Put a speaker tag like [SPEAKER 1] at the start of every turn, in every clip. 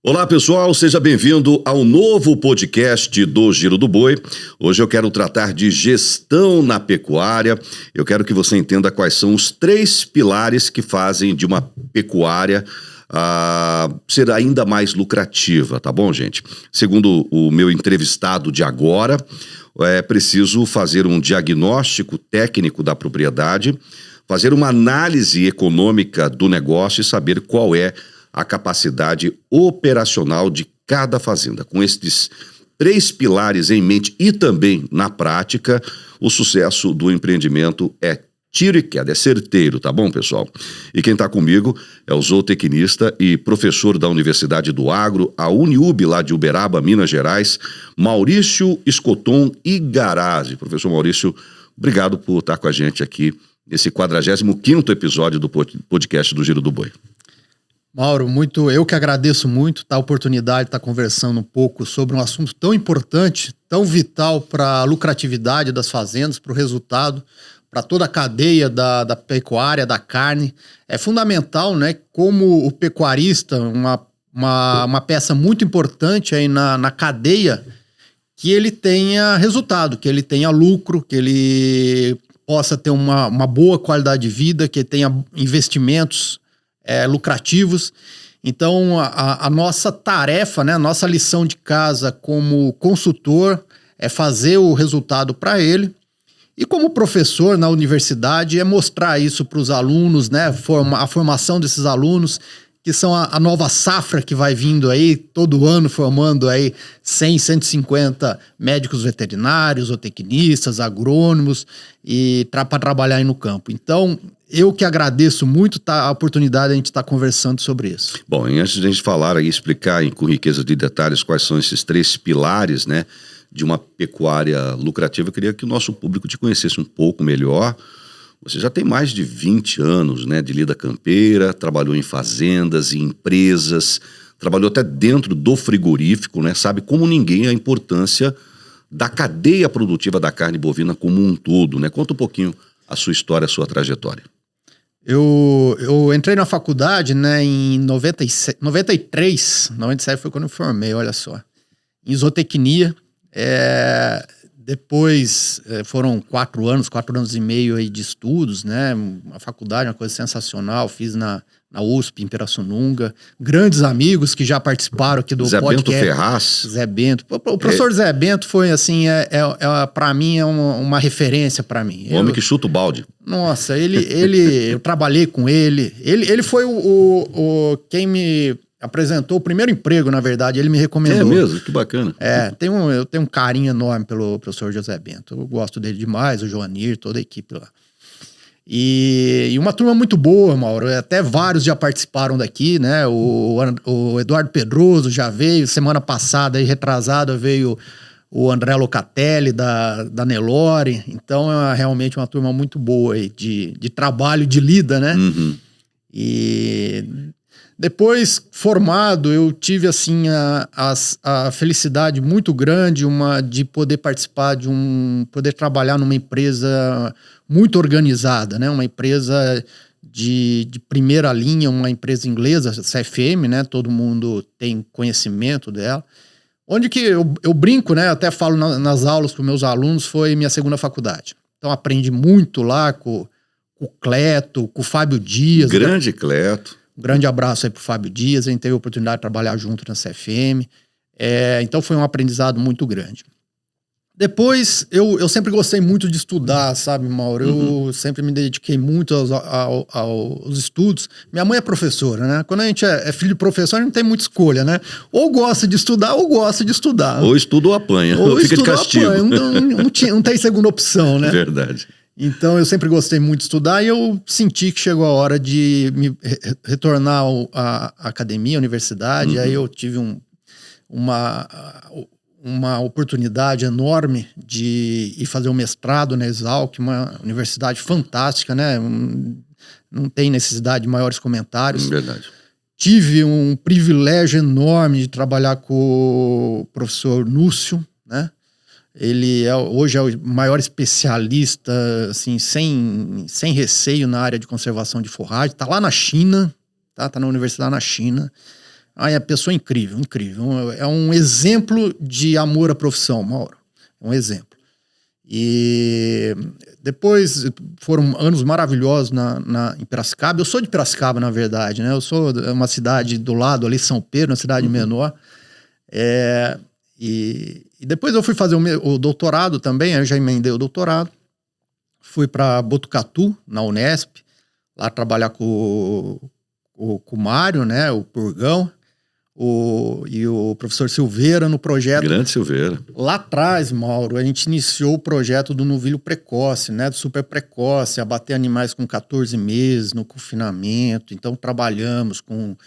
[SPEAKER 1] Olá pessoal, seja bem-vindo ao novo podcast do Giro do Boi. Hoje eu quero tratar de gestão na pecuária. Eu quero que você entenda quais são os 3 pilares que fazem de uma pecuária ser ainda mais lucrativa, tá bom, gente? Segundo o meu entrevistado de agora, é preciso fazer um diagnóstico técnico da propriedade, fazer uma análise econômica do negócio e saber qual é a capacidade operacional de cada fazenda. Com estes 3 pilares em mente e também na prática, o sucesso do empreendimento é tiro e queda, é certeiro, tá bom, pessoal? E quem está comigo é o zootecnista e professor da Universidade do Agro, a Uniub lá de Uberaba, Minas Gerais, Maurício Escoton Igarazzi. Professor Maurício, obrigado por estar com a gente aqui nesse 45º episódio do podcast do Giro do Boi.
[SPEAKER 2] Mauro, eu que agradeço muito a oportunidade de estar conversando um pouco sobre um assunto tão importante, tão vital para a lucratividade das fazendas, para o resultado, para toda a cadeia da pecuária, da carne. É fundamental, né, como o pecuarista, uma peça muito importante aí na cadeia, que ele tenha resultado, que ele tenha lucro, que ele possa ter uma boa qualidade de vida, que tenha investimentos lucrativos. Então, a nossa tarefa, né, a nossa lição de casa como consultor é fazer o resultado para ele. E como professor na universidade é mostrar isso para os alunos, né, a formação desses alunos, que são a nova safra que vai vindo aí, todo ano formando aí 100, 150 médicos veterinários, zootecnistas, agrônomos, para trabalhar aí no campo. Então, eu que agradeço muito a oportunidade de a gente estar conversando sobre isso.
[SPEAKER 1] Bom, e antes de a gente falar e explicar com riqueza de detalhes quais são esses 3 pilares, né, de uma pecuária lucrativa, eu queria que o nosso público te conhecesse um pouco melhor. Você já tem mais de 20 anos, né, de lida campeira, trabalhou em fazendas, em empresas, trabalhou até dentro do frigorífico, né, sabe como ninguém a importância da cadeia produtiva da carne bovina como um todo, né? Conta um pouquinho a sua história, a sua trajetória.
[SPEAKER 2] Eu entrei na faculdade, né, em 97 foi quando eu formei, olha só, em zootecnia. Depois foram 4 anos e meio aí de estudos, né? A faculdade é uma coisa sensacional, fiz na USP, em Pirassununga. Grandes amigos que já participaram aqui do podcast.
[SPEAKER 1] Zé Bento Ferraz.
[SPEAKER 2] Zé Bento. O professor Zé Bento foi assim, para mim é uma referência para mim.
[SPEAKER 1] O homem que chuta o balde.
[SPEAKER 2] Nossa, eu trabalhei com ele. Ele foi quem me apresentou o primeiro emprego, na verdade, ele me recomendou.
[SPEAKER 1] É mesmo? Que bacana.
[SPEAKER 2] Eu tenho um carinho enorme pelo professor José Bento. Eu gosto dele demais, o Joanir, toda a equipe lá. E uma turma muito boa, Mauro. Até vários já participaram daqui, né? O Eduardo Pedroso já veio, semana passada, aí, retrasada, veio o André Locatelli, da Nelore. Então, é realmente uma turma muito boa aí, de trabalho, de lida, né?
[SPEAKER 1] Uhum.
[SPEAKER 2] E depois, formado, eu tive assim a felicidade muito grande de poder participar poder trabalhar numa empresa muito organizada, né? Uma empresa de primeira linha, uma empresa inglesa, CFM, né? Todo mundo tem conhecimento dela. Onde que eu brinco, né? Até falo nas aulas para os meus alunos, foi minha segunda faculdade. Então aprendi muito lá com o Cleto, com o Fábio Dias.
[SPEAKER 1] Grande Cleto.
[SPEAKER 2] Um grande abraço aí pro Fábio Dias, a gente teve a oportunidade de trabalhar junto na CFM, então foi um aprendizado muito grande. Depois, eu sempre gostei muito de estudar, sabe, Mauro? Eu sempre me dediquei muito aos estudos. Minha mãe é professora, né? Quando a gente é filho de professor, a gente não tem muita escolha, né? Ou gosta de estudar, ou gosta de estudar.
[SPEAKER 1] Ou estuda ou apanha, ou fica de castigo. Apanha.
[SPEAKER 2] Não tem segunda opção, né?
[SPEAKER 1] Verdade.
[SPEAKER 2] Então, eu sempre gostei muito de estudar e eu senti que chegou a hora de me retornar à academia, à universidade. Aí eu tive uma oportunidade enorme de ir fazer um mestrado na Exalc, uma universidade fantástica, né? Não tem necessidade de maiores comentários.
[SPEAKER 1] Verdade.
[SPEAKER 2] Tive um privilégio enorme de trabalhar com o professor Núcio, né? Ele hoje é o maior especialista, assim, sem receio na área de conservação de forragem. Está lá na China, tá na universidade na China. Ah, é pessoa incrível, incrível. É um exemplo de amor à profissão, Mauro. É um exemplo. E depois foram anos maravilhosos em Piracicaba. Eu sou de Piracicaba, na verdade, né? Eu sou de uma cidade do lado ali, São Pedro, uma cidade menor. E depois eu fui fazer o doutorado também, eu já emendei o doutorado. Fui para Botucatu, na Unesp, lá trabalhar com o Mário, né? O Purgão. E o professor Silveira no projeto.
[SPEAKER 1] Grande Silveira.
[SPEAKER 2] Lá atrás, Mauro, a gente iniciou o projeto do novilho precoce, né? Do super precoce, abater animais com 14 meses no confinamento. Então, trabalhamos com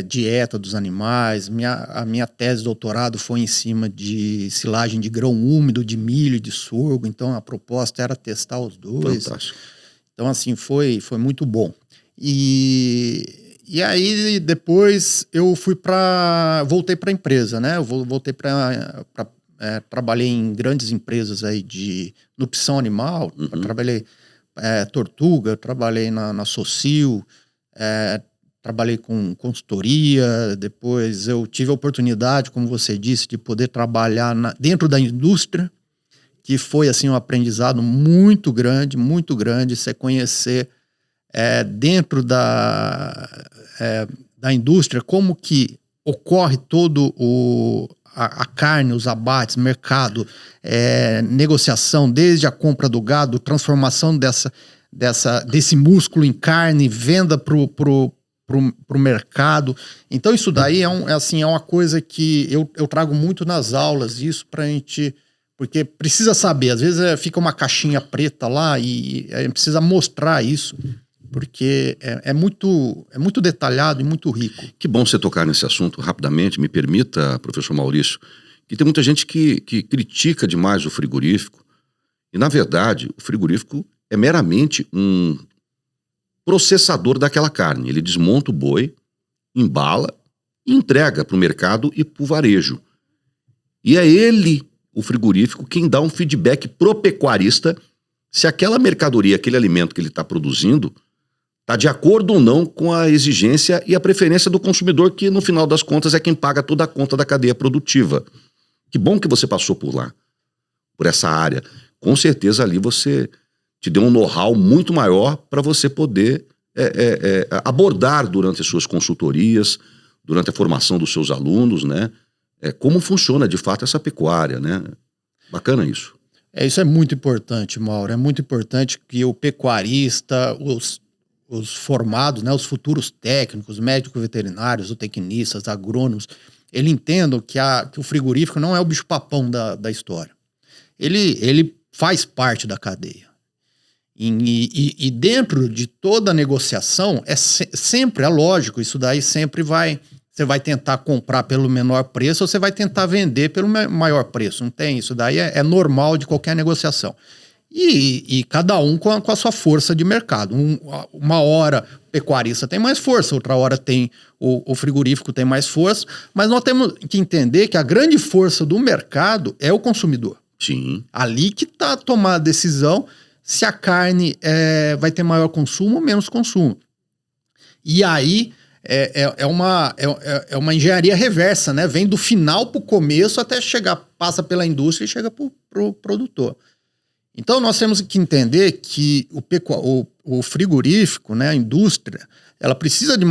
[SPEAKER 2] dieta dos animais. A minha tese de doutorado foi em cima de silagem de grão úmido, de milho e de sorgo. Então, a proposta era testar os dois.
[SPEAKER 1] Fantástico.
[SPEAKER 2] Então, assim, foi muito bom. E aí, depois, eu voltei para a empresa, né? Eu voltei trabalhei em grandes empresas aí de nutrição animal. Trabalhei Tortuga, trabalhei na Socil, trabalhei com consultoria. Depois eu tive a oportunidade, como você disse, de poder trabalhar dentro da indústria, que foi, assim, um aprendizado muito grande, você conhecer dentro da indústria, como que ocorre todo a carne, os abates, mercado, negociação, desde a compra do gado, transformação desse músculo em carne, venda pro mercado. Então isso daí é uma coisa que eu trago muito nas aulas, isso pra gente, porque precisa saber, às vezes fica uma caixinha preta lá e precisa mostrar isso, porque é muito detalhado e muito rico.
[SPEAKER 1] Que bom você tocar nesse assunto rapidamente. Me permita, professor Maurício, que tem muita gente que critica demais o frigorífico. E, na verdade, o frigorífico é meramente um processador daquela carne. Ele desmonta o boi, embala e entrega para o mercado e para o varejo. E é ele, o frigorífico, quem dá um feedback pro pecuarista se aquela mercadoria, aquele alimento que ele está produzindo, está de acordo ou não com a exigência e a preferência do consumidor, que no final das contas é quem paga toda a conta da cadeia produtiva. Que bom que você passou por lá, por essa área. Com certeza ali você te deu um know-how muito maior para você poder abordar durante as suas consultorias, durante a formação dos seus alunos, né? Como funciona de fato essa pecuária, né? Bacana isso.
[SPEAKER 2] Isso é muito importante, Mauro. É muito importante que o pecuarista, os formados, né, os futuros técnicos, médicos veterinários, zootecnistas, agrônomos, eles entendam que o frigorífico não é o bicho-papão da história. Ele faz parte da cadeia. E dentro de toda a negociação, sempre é lógico, isso daí sempre você vai tentar comprar pelo menor preço ou você vai tentar vender pelo maior preço. Não tem isso daí, é normal de qualquer negociação. E cada um com a sua força de mercado. Uma hora o pecuarista tem mais força, outra hora tem o frigorífico tem mais força, mas nós temos que entender que a grande força do mercado é o consumidor.
[SPEAKER 1] Sim.
[SPEAKER 2] Ali que está a tomar a decisão se a carne vai ter maior consumo ou menos consumo. E aí é uma engenharia reversa, né? Vem do final para o começo até passa pela indústria e chega para o produtor. Então nós temos que entender que o frigorífico, né, a indústria, ela precisa de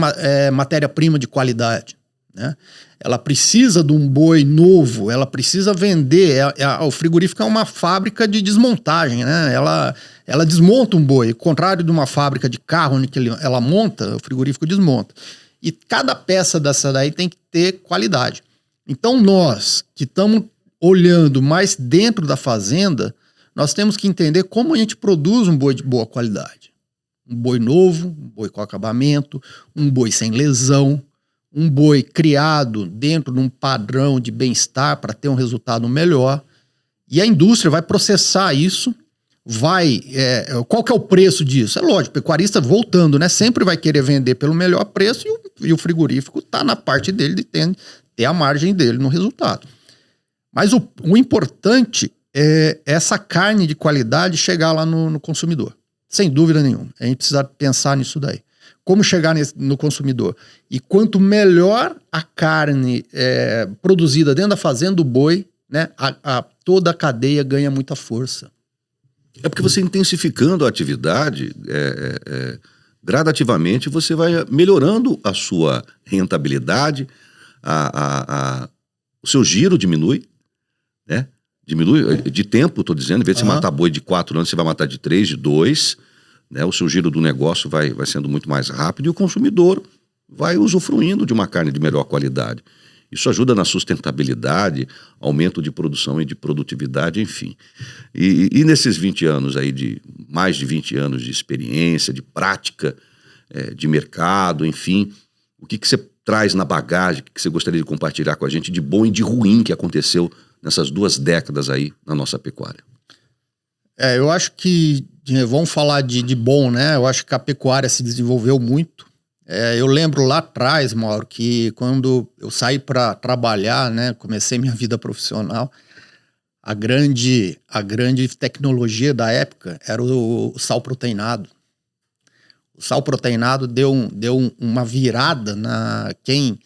[SPEAKER 2] matéria-prima de qualidade, né? Ela precisa de um boi novo, ela precisa vender. O frigorífico é uma fábrica de desmontagem, né? Ela desmonta um boi, ao contrário de uma fábrica de carro onde ela monta, o frigorífico desmonta. E cada peça dessa daí tem que ter qualidade. Então nós que estamos olhando mais dentro da fazenda, nós temos que entender como a gente produz um boi de boa qualidade. Um boi novo, um boi com acabamento, um boi sem lesão, um boi criado dentro de um padrão de bem-estar para ter um resultado melhor. E a indústria vai processar isso, qual que é o preço disso? É lógico, o pecuarista, voltando, né, sempre vai querer vender pelo melhor preço e o frigorífico está na parte dele de ter a margem dele no resultado. Mas o importante é essa carne de qualidade chegar lá no consumidor. Sem dúvida nenhuma. A gente precisa pensar nisso daí. Como chegar no consumidor? E quanto melhor a carne produzida dentro da fazenda do boi, né, toda a cadeia ganha muita força.
[SPEAKER 1] É porque você intensificando a atividade, gradativamente você vai melhorando a sua rentabilidade, o seu giro diminui, né? Diminui de tempo, estou dizendo, em vez de você matar boi de 4 anos, você vai matar de 3, de 2, né? O seu giro do negócio vai sendo muito mais rápido e o consumidor vai usufruindo de uma carne de melhor qualidade. Isso ajuda na sustentabilidade, aumento de produção e de produtividade, enfim. E nesses 20 anos aí, mais de 20 anos de experiência, de prática, de mercado, enfim, o que você traz na bagagem, o que você gostaria de compartilhar com a gente de bom e de ruim que aconteceu nessas 2 décadas aí na nossa pecuária?
[SPEAKER 2] Eu acho que, vamos falar de bom, né? Eu acho que a pecuária se desenvolveu muito. Eu lembro lá atrás, Mauro, que quando eu saí para trabalhar, né, comecei minha vida profissional, a grande tecnologia da época era o sal proteinado. O sal proteinado deu uma virada quem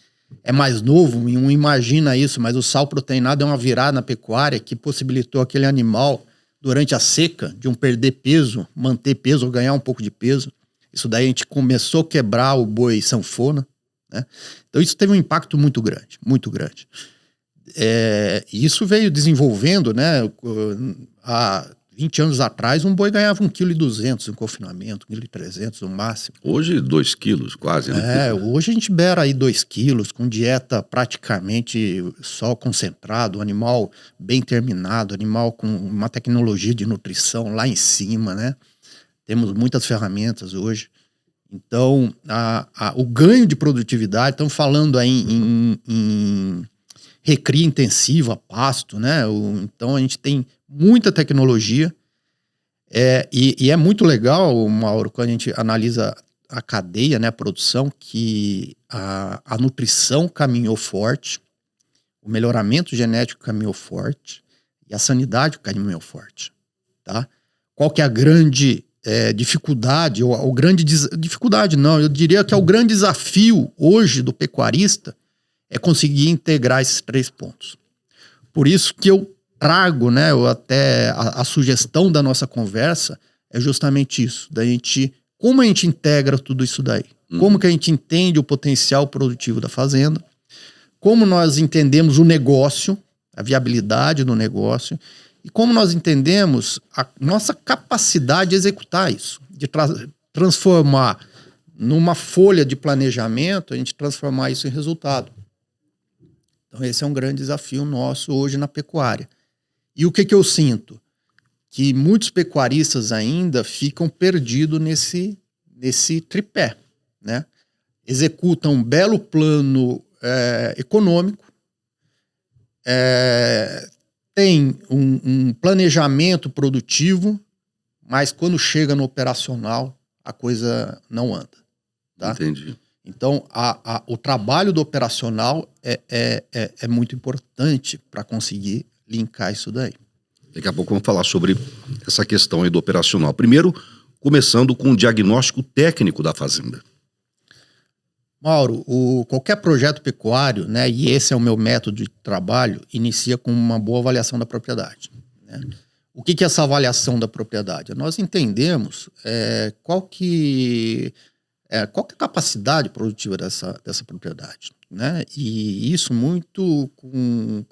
[SPEAKER 2] é mais novo não imagina isso, mas o sal proteinado é uma virada na pecuária que possibilitou aquele animal, durante a seca, de perder peso, manter peso ou ganhar um pouco de peso. Isso daí a gente começou a quebrar o boi sanfona, né? Então isso teve um impacto muito grande, muito grande. E isso veio desenvolvendo, né? Há 20 anos atrás, um boi ganhava 1,2 kg em confinamento, 1,3 kg no máximo.
[SPEAKER 1] Hoje, 2 quilos quase, né?
[SPEAKER 2] Hoje a gente beira aí 2 quilos, com dieta praticamente só concentrado, animal bem terminado, animal com uma tecnologia de nutrição lá em cima, né? Temos muitas ferramentas hoje. Então, o ganho de produtividade, estamos falando aí em recria intensiva, pasto, né? Então, a gente tem muita tecnologia. E é muito legal, Mauro, quando a gente analisa a cadeia, né, a produção, que a nutrição caminhou forte, o melhoramento genético caminhou forte e a sanidade caminhou forte, tá? Qual que é a grande dificuldade, dificuldade não, eu diria que é o grande desafio hoje do pecuarista é conseguir integrar esses 3 pontos. Por isso que eu trago, né, até a sugestão da nossa conversa é justamente isso, como a gente integra tudo isso daí, como que a gente entende o potencial produtivo da fazenda, como nós entendemos o negócio, a viabilidade do negócio, e como nós entendemos a nossa capacidade de executar isso, de transformar numa folha de planejamento, a gente transformar isso em resultado. Então esse é um grande desafio nosso hoje na pecuária. E o que eu sinto? Que muitos pecuaristas ainda ficam perdidos nesse tripé, né? Executam um belo plano econômico, tem um planejamento produtivo, mas quando chega no operacional, a coisa não anda. Tá?
[SPEAKER 1] Entendi.
[SPEAKER 2] Então, o trabalho do operacional é muito importante para conseguir linkar isso daí.
[SPEAKER 1] Daqui a pouco vamos falar sobre essa questão aí do operacional. Primeiro, começando com o diagnóstico técnico da fazenda.
[SPEAKER 2] Mauro, qualquer projeto pecuário, né, e esse é o meu método de trabalho, inicia com uma boa avaliação da propriedade, né? O que é essa avaliação da propriedade? Nós entendemos qual que é a capacidade produtiva dessa propriedade, né? E isso muito com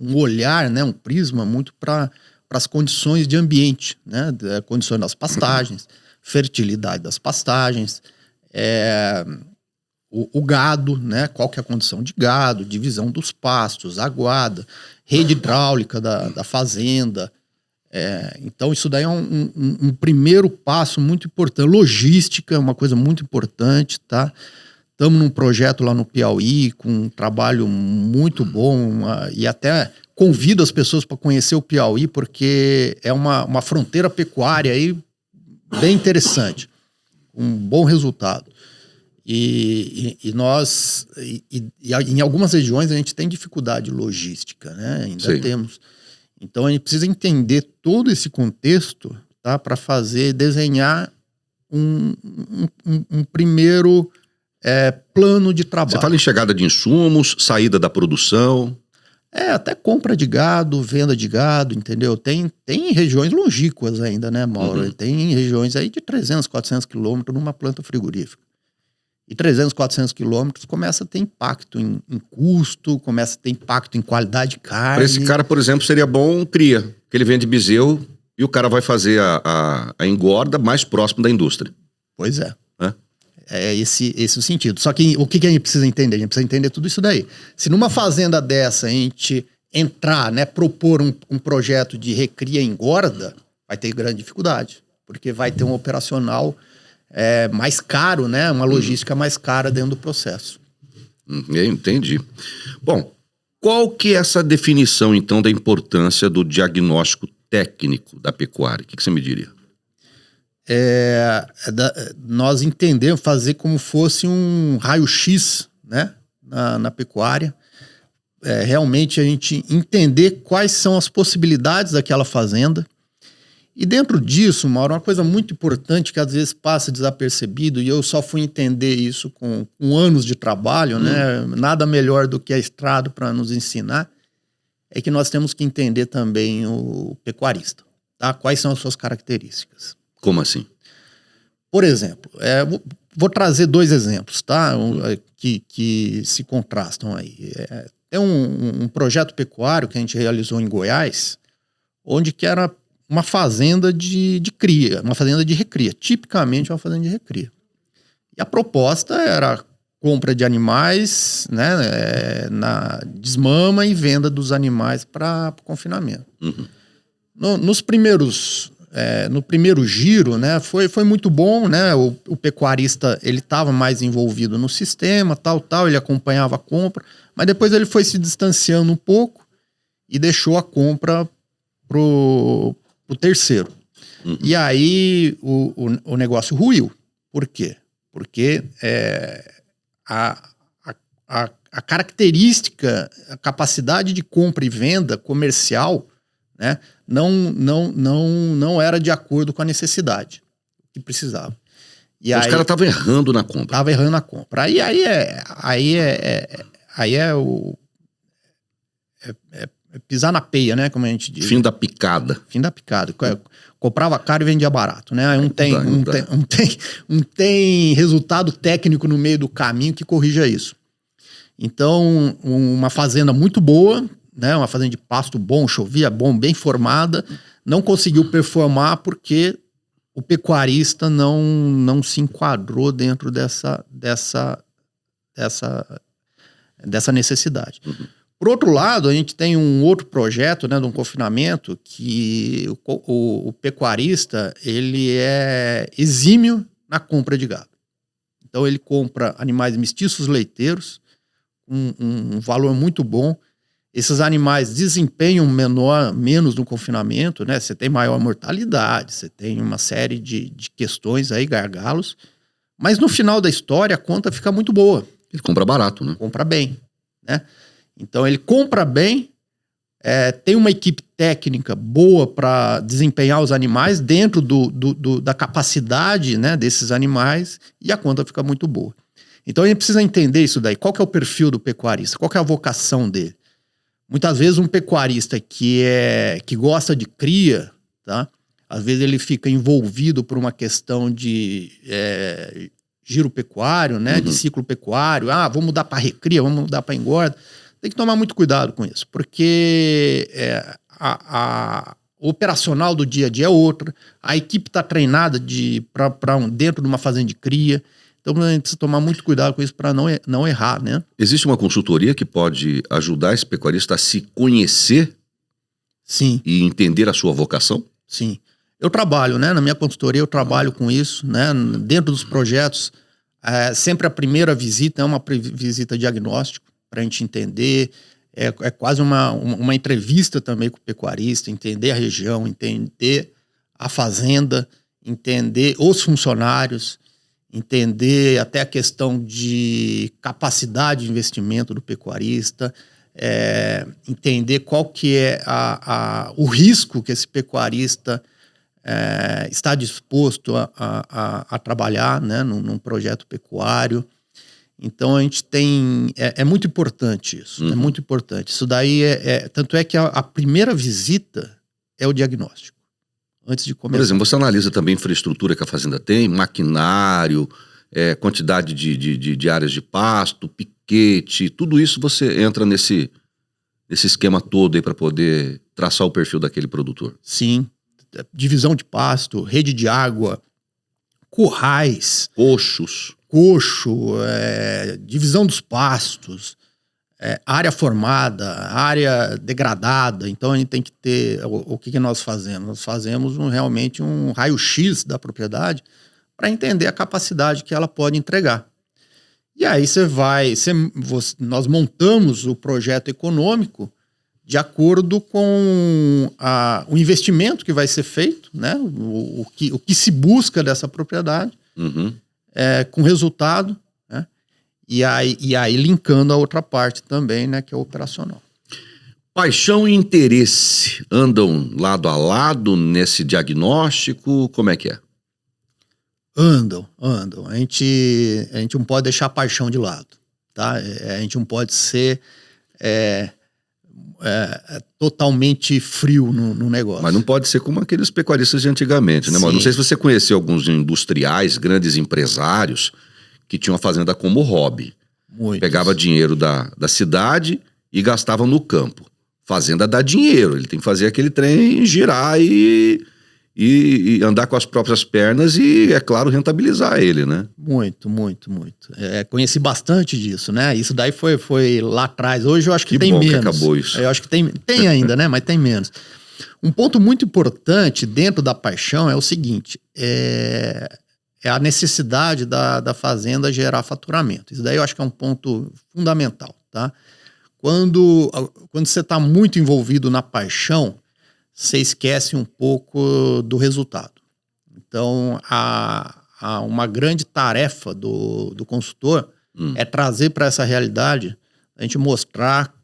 [SPEAKER 2] um olhar, né, um prisma muito para as condições de ambiente, né? Condições das pastagens, fertilidade das pastagens, o gado, né? Qual que é a condição de gado, divisão dos pastos, aguada, rede hidráulica da fazenda. Então isso daí é um primeiro passo muito importante. Logística é uma coisa muito importante, tá? Estamos num projeto lá no Piauí com um trabalho muito bom e até convido as pessoas para conhecer o Piauí porque é uma fronteira pecuária aí bem interessante, um bom resultado. Nós em algumas regiões a gente tem dificuldade logística, né? Ainda
[SPEAKER 1] Sim.
[SPEAKER 2] temos. Então a gente precisa entender todo esse contexto, tá? Para desenhar um primeiro plano de trabalho.
[SPEAKER 1] Você fala em chegada de insumos, saída da produção.
[SPEAKER 2] Até compra de gado, venda de gado, entendeu? Tem regiões longínquas ainda, né, Mauro? Tem regiões aí de 300, 400 quilômetros numa planta frigorífica. E 300, 400 quilômetros começa a ter impacto em custo, começa a ter impacto em qualidade de carne.
[SPEAKER 1] Para esse cara, por exemplo, seria bom cria, que ele vende bezerro e o cara vai fazer a engorda mais próximo da indústria.
[SPEAKER 2] Pois é. É esse o sentido. Só que o que a gente precisa entender? A gente precisa entender tudo isso daí. Se numa fazenda dessa a gente entrar, né, propor um projeto de recria e engorda, vai ter grande dificuldade, porque vai ter um operacional mais caro, né, uma logística mais cara dentro do processo.
[SPEAKER 1] Entendi. Bom, qual que é essa definição, então, da importância do diagnóstico técnico da pecuária? O que você me diria?
[SPEAKER 2] Nós entendemos, fazer como fosse um raio-x, né, na pecuária, realmente a gente entender quais são as possibilidades daquela fazenda. E dentro disso, Mauro, uma coisa muito importante que às vezes passa desapercebido, e eu só fui entender isso com anos de trabalho, né, nada melhor do que a estrada para nos ensinar, é que nós temos que entender também o pecuarista, tá? Quais são as suas características.
[SPEAKER 1] Como assim?
[SPEAKER 2] Por exemplo, vou trazer 2 exemplos, tá? Que se contrastam aí. Tem um projeto pecuário que a gente realizou em Goiás, onde que era uma fazenda de cria, uma fazenda de recria, tipicamente uma fazenda de recria. E a proposta era compra de animais, né, na desmama e venda dos animais para confinamento. No primeiro giro, né, foi muito bom, né, o pecuarista ele estava mais envolvido no sistema, tal, ele acompanhava a compra, mas depois ele foi se distanciando um pouco e deixou a compra pro terceiro. E aí o negócio ruiu. Por quê? Porque a característica, a capacidade de compra e venda comercial, né, não era de acordo com a necessidade que precisava. E
[SPEAKER 1] os caras estavam errando na compra.
[SPEAKER 2] Estavam errando na compra. Aí pisar na peia, né, como a gente diz.
[SPEAKER 1] Fim da picada.
[SPEAKER 2] Fim da picada. Comprava caro e vendia barato, né? Não tem resultado técnico no meio do caminho que corrija isso. Então, uma fazenda muito boa, né, uma fazenda de pasto bom, chovia bom, bem formada, não conseguiu performar porque o pecuarista não se enquadrou dentro dessa necessidade. Por outro lado, a gente tem um outro projeto, né, de um confinamento que o pecuarista ele é exímio na compra de gado. Então ele compra animais mestiços leiteiros, um valor muito bom. Esses animais desempenham menos no confinamento, né? Você tem maior mortalidade, você tem uma série de questões aí, gargalos. Mas no final da história, a conta fica muito boa.
[SPEAKER 1] Ele compra barato, né?
[SPEAKER 2] Compra bem, né? Então ele compra bem, tem uma equipe técnica boa para desempenhar os animais dentro da capacidade, né, desses animais, e a conta fica muito boa. Então a gente precisa entender isso daí. Qual que é o perfil do pecuarista? Qual que é a vocação dele? Muitas vezes um pecuarista que gosta de cria, tá? Às vezes ele fica envolvido por uma questão de giro pecuário, né? De ciclo pecuário. Vamos mudar para recria, vamos mudar para engorda. Tem que tomar muito cuidado com isso, porque o operacional do dia a dia é outro, a equipe está treinada dentro de uma fazenda de cria. Então a gente precisa tomar muito cuidado com isso para não errar, né?
[SPEAKER 1] Existe uma consultoria que pode ajudar esse pecuarista a se conhecer?
[SPEAKER 2] Sim.
[SPEAKER 1] E entender a sua vocação?
[SPEAKER 2] Sim. Eu trabalho, né? Na minha consultoria eu trabalho com isso, né? Dentro dos projetos, sempre a primeira visita é uma visita diagnóstica para a gente entender, é quase uma entrevista também com o pecuarista, entender a região, entender a fazenda, entender os funcionários, entender até a questão de capacidade de investimento do pecuarista, entender qual que é o risco que esse pecuarista está disposto a trabalhar, né, num projeto pecuário. Então a gente tem... É muito importante isso, é muito importante. Isso daí tanto é que a primeira visita é o diagnóstico, antes de começar.
[SPEAKER 1] Por exemplo, você analisa também a infraestrutura que a fazenda tem, maquinário, quantidade de áreas de pasto, piquete, tudo isso você entra nesse esquema todo aí para poder traçar o perfil daquele produtor.
[SPEAKER 2] Sim, divisão de pasto, rede de água, currais, coxo, divisão dos pastos, área formada, área degradada. Então a gente tem que ter... O que nós fazemos? Nós fazemos realmente um raio-x da propriedade para entender a capacidade que ela pode entregar. E aí nós montamos o projeto econômico de acordo com o investimento que vai ser feito, né? O que se busca dessa propriedade, com resultado, né? E aí linkando a outra parte também, né, que é o operacional.
[SPEAKER 1] Paixão e interesse andam lado a lado nesse diagnóstico? Como é que é?
[SPEAKER 2] Andam. A gente não pode deixar a paixão de lado, tá? A gente não pode ser totalmente frio no negócio.
[SPEAKER 1] Mas não pode ser como aqueles pecuaristas de antigamente, né, Mauro? Não sei se você conheceu alguns industriais, grandes empresários que tinham a fazenda como hobby.
[SPEAKER 2] Muitos.
[SPEAKER 1] Pegava dinheiro da cidade e gastava no campo. Fazenda dá dinheiro, ele tem que fazer aquele trem girar e andar com as próprias pernas e, é claro, rentabilizar ele, né?
[SPEAKER 2] Muito. Conheci bastante disso, né? Isso daí foi lá atrás. Hoje eu acho que tem menos. Que
[SPEAKER 1] acabou isso.
[SPEAKER 2] Eu acho que tem ainda, né? Mas tem menos. Um ponto muito importante dentro da paixão é o seguinte, é a necessidade da fazenda gerar faturamento. Isso daí eu acho que é um ponto fundamental, tá? Quando você está muito envolvido na paixão, você esquece um pouco do resultado. Então, uma grande tarefa do consultor é trazer para essa realidade, a gente mostrar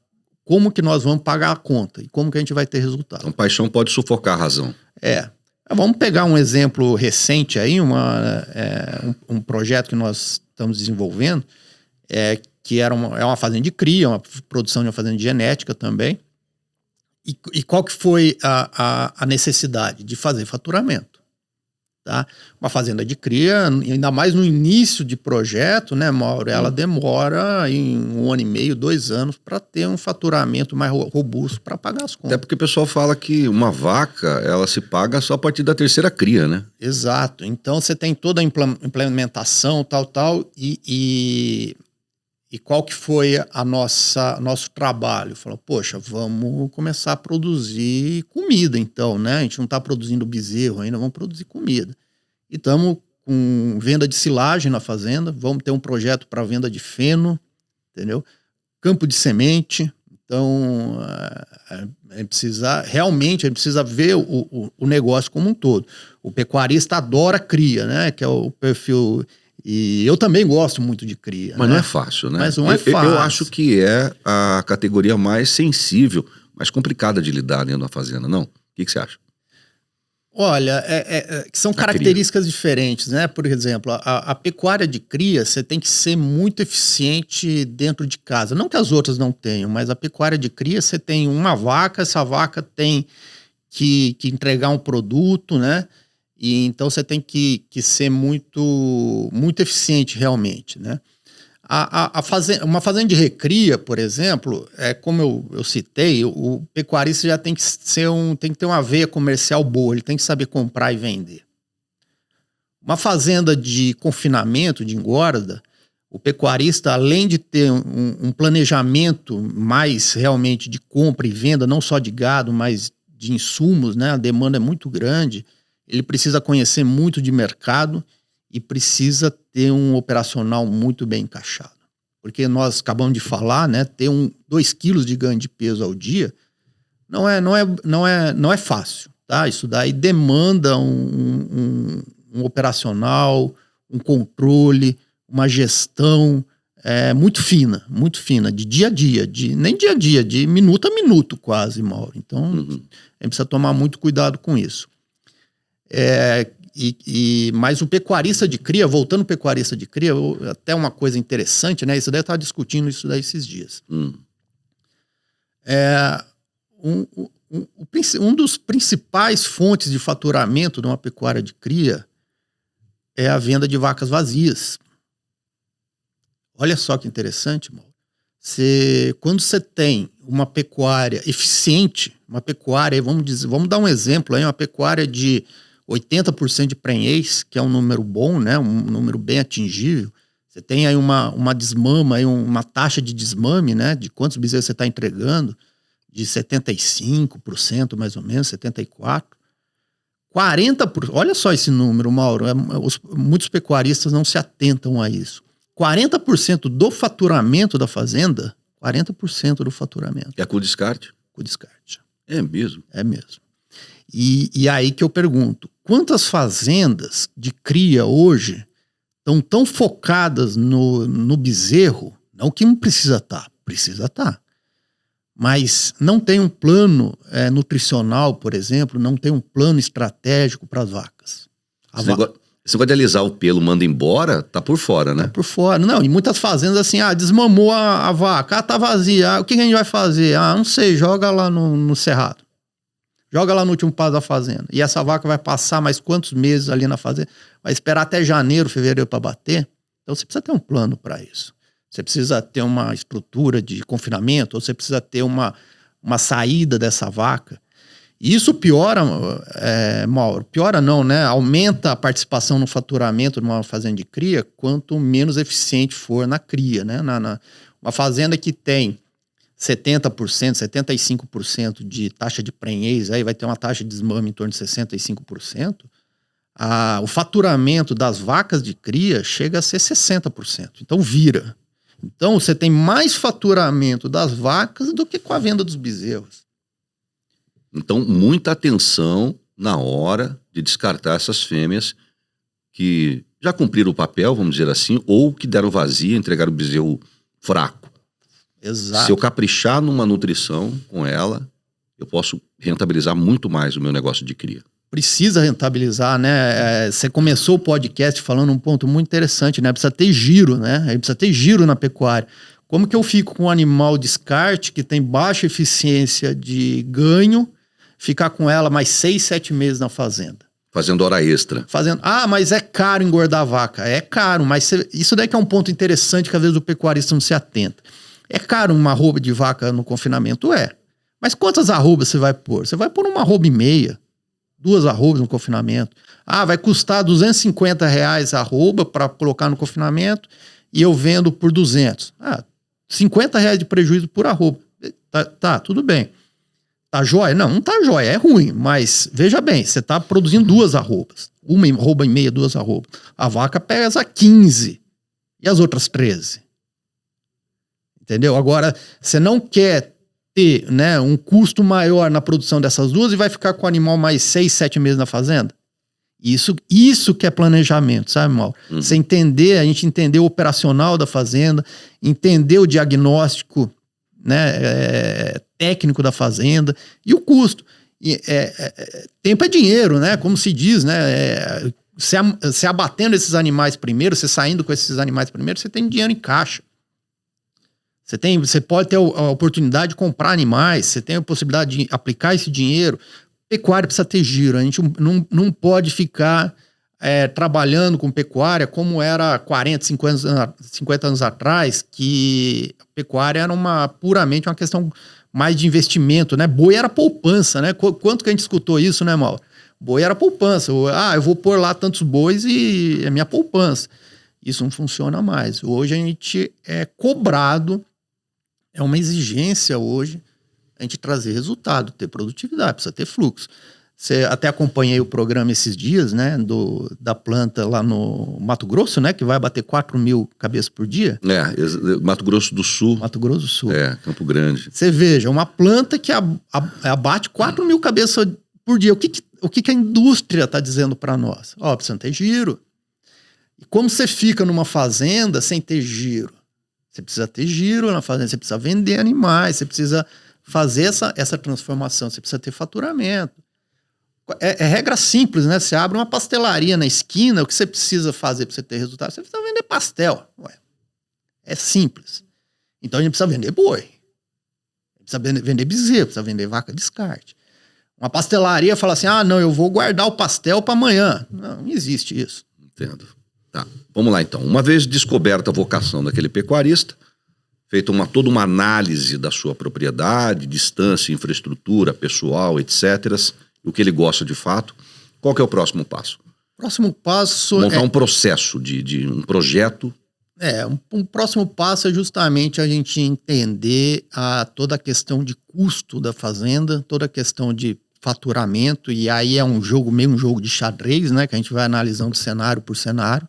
[SPEAKER 2] como que nós vamos pagar a conta e como que a gente vai ter resultado.
[SPEAKER 1] Então, paixão pode sufocar a razão.
[SPEAKER 2] Vamos pegar um exemplo recente aí, um projeto que nós estamos desenvolvendo, que é uma fazenda de cria, uma produção de uma fazenda de genética também. E qual que foi a necessidade? De fazer faturamento. Tá? Uma fazenda de cria, ainda mais no início de projeto, né, Mauro? Ela demora em 1 ano e meio, 2 anos para ter um faturamento mais robusto para pagar as contas.
[SPEAKER 1] Até porque o pessoal fala que uma vaca, ela se paga só a partir da 3ª cria, né?
[SPEAKER 2] Exato. Então você tem toda a implementação, tal, e qual que foi nosso trabalho? Falou, poxa, vamos começar a produzir comida então, né? A gente não está produzindo bezerro ainda, vamos produzir comida. E estamos com venda de silagem na fazenda, vamos ter um projeto para venda de feno, entendeu? Campo de semente. Então, a gente precisa ver o negócio como um todo. O pecuarista adora cria, né? Que é o perfil... E eu também gosto muito de cria.
[SPEAKER 1] Mas não é fácil, né?
[SPEAKER 2] Mas não é fácil.
[SPEAKER 1] Eu acho que é a categoria mais sensível, mais complicada de lidar dentro da fazenda, não? O que você acha?
[SPEAKER 2] Olha, são características diferentes, né? Por exemplo, a pecuária de cria, você tem que ser muito eficiente dentro de casa. Não que as outras não tenham, mas a pecuária de cria, você tem uma vaca, essa vaca tem que entregar um produto, né? E então você tem que ser muito eficiente realmente, né? Uma fazenda de recria, por exemplo, como eu citei, o pecuarista já tem que ter uma veia comercial boa, ele tem que saber comprar e vender. Uma fazenda de confinamento, de engorda, o pecuarista, além de ter um planejamento mais realmente de compra e venda, não só de gado, mas de insumos, né? A demanda é muito grande. Ele precisa conhecer muito de mercado e precisa ter um operacional muito bem encaixado. Porque nós acabamos de falar, né, ter 2 quilos de ganho de peso ao dia não é fácil, tá? Isso daí demanda um operacional, um controle, uma gestão muito fina, de dia a dia, nem dia a dia, de minuto a minuto quase, Mauro. Então, a gente precisa tomar muito cuidado com isso. Mas o pecuarista de cria, voltando ao pecuarista de cria, até uma coisa interessante, né? Isso daí eu estava discutindo isso daí esses dias. Um dos principais fontes de faturamento de uma pecuária de cria é a venda de vacas vazias. Olha só que interessante, Mauro. Quando você tem uma pecuária eficiente, uma pecuária, vamos dar um exemplo aí, uma pecuária de 80% de prenhez, que é um número bom, né? Um número bem atingível. Você tem aí uma desmama, aí uma taxa de desmame, né? De quantos bezerros você está entregando, de 75% mais ou menos, 74%. 40%, olha só esse número, Mauro, muitos pecuaristas não se atentam a isso. 40% do faturamento da fazenda, 40% do faturamento.
[SPEAKER 1] É com descarte?
[SPEAKER 2] Com descarte.
[SPEAKER 1] É mesmo?
[SPEAKER 2] É mesmo. E aí que eu pergunto, quantas fazendas de cria hoje estão tão focadas no bezerro, não que não precisa estar, mas não tem um plano nutricional, por exemplo, não tem um plano estratégico para as vacas.
[SPEAKER 1] Esse negócio de alisar o pelo, manda embora, tá por fora, né?
[SPEAKER 2] Tá por fora. Não, e muitas fazendas assim, desmamou a vaca, tá vazia, o que a gente vai fazer? Não sei, joga lá no cerrado. Joga lá no último passo da fazenda. E essa vaca vai passar mais quantos meses ali na fazenda? Vai esperar até janeiro, fevereiro para bater? Então você precisa ter um plano para isso. Você precisa ter uma estrutura de confinamento, ou você precisa ter uma saída dessa vaca. E isso piora, Mauro, piora não, né? Aumenta a participação no faturamento de uma fazenda de cria, quanto menos eficiente for na cria, né? Uma fazenda que tem 70%, 75% de taxa de prenhez, aí vai ter uma taxa de desmame em torno de 65%, o faturamento das vacas de cria chega a ser 60%. Então vira. Então você tem mais faturamento das vacas do que com a venda dos bezerros.
[SPEAKER 1] Então muita atenção na hora de descartar essas fêmeas que já cumpriram o papel, vamos dizer assim, ou que deram vazia, entregaram o bezerro fraco.
[SPEAKER 2] Exato.
[SPEAKER 1] Se eu caprichar numa nutrição com ela, eu posso rentabilizar muito mais o meu negócio de cria.
[SPEAKER 2] Precisa rentabilizar, né? Você começou o podcast falando um ponto muito interessante, né? Precisa ter giro, né? Precisa ter giro na pecuária. Como que eu fico com um animal descarte que tem baixa eficiência de ganho, ficar com ela mais 6, 7 meses na fazenda?
[SPEAKER 1] Fazendo hora extra.
[SPEAKER 2] Mas é caro engordar a vaca. É caro, mas isso daí que é um ponto interessante que às vezes o pecuarista não se atenta. É caro uma arroba de vaca no confinamento? É. Mas quantas arrobas você vai pôr? Você vai pôr uma arroba e meia, 2 arrobas no confinamento. Vai custar R$250 a arroba para colocar no confinamento e eu vendo por 200. R$50 de prejuízo por arroba. Tá, tudo bem. Tá jóia? Não tá jóia, é ruim, mas veja bem, você tá produzindo 2 arrobas. Uma arroba e meia, 2 arrobas. A vaca pesa 15 e as outras 13. Entendeu? Agora, você não quer ter, né, um custo maior na produção dessas 2 e vai ficar com o animal mais 6, 7 meses na fazenda? Isso que é planejamento, sabe, Mauro? Você a gente entender o operacional da fazenda, entender o diagnóstico, né, técnico da fazenda e o custo. Tempo é dinheiro, né? Como se diz, né? Você abatendo esses animais primeiro, você saindo com esses animais primeiro, você tem dinheiro em caixa. Você pode ter a oportunidade de comprar animais, você tem a possibilidade de aplicar esse dinheiro. Pecuária precisa ter giro, a gente não pode ficar trabalhando com pecuária como era 40, 50 anos atrás, que a pecuária era puramente uma questão mais de investimento, né? Boi era poupança, né? Quanto que a gente escutou isso, né, Mauro? Boi era poupança. Eu vou pôr lá tantos bois e é minha poupança. Isso não funciona mais. Hoje a gente é cobrado, é uma exigência hoje a gente trazer resultado, ter produtividade, precisa ter fluxo. Você até acompanhei o programa esses dias, né, da planta lá no Mato Grosso, né, que vai bater 4.000 cabeças por dia.
[SPEAKER 1] Mato Grosso do Sul.
[SPEAKER 2] Mato Grosso do Sul.
[SPEAKER 1] Campo Grande.
[SPEAKER 2] Você veja, uma planta que abate 4.000 cabeças por dia. O que a indústria está dizendo para nós? Precisa ter giro. E como você fica numa fazenda sem ter giro? Você precisa ter giro na fazenda, você precisa vender animais, você precisa fazer essa transformação, você precisa ter faturamento. É regra simples, né? Você abre uma pastelaria na esquina, o que você precisa fazer para você ter resultado? Você precisa vender pastel. Ué, é simples. Então a gente precisa vender boi. Precisa vender bezerro, precisa vender vaca descarte. Uma pastelaria fala assim, não, eu vou guardar o pastel para amanhã. Não existe isso.
[SPEAKER 1] Entendo. Tá, vamos lá então. Uma vez descoberta a vocação daquele pecuarista, feita toda uma análise da sua propriedade, distância, infraestrutura, pessoal, etc., o que ele gosta de fato, qual que é o próximo passo?
[SPEAKER 2] Próximo passo
[SPEAKER 1] montar um processo de um projeto.
[SPEAKER 2] Um próximo passo é justamente a gente entender toda a questão de custo da fazenda, toda a questão de faturamento, e aí é meio um jogo de xadrez, né, que a gente vai analisando cenário por cenário.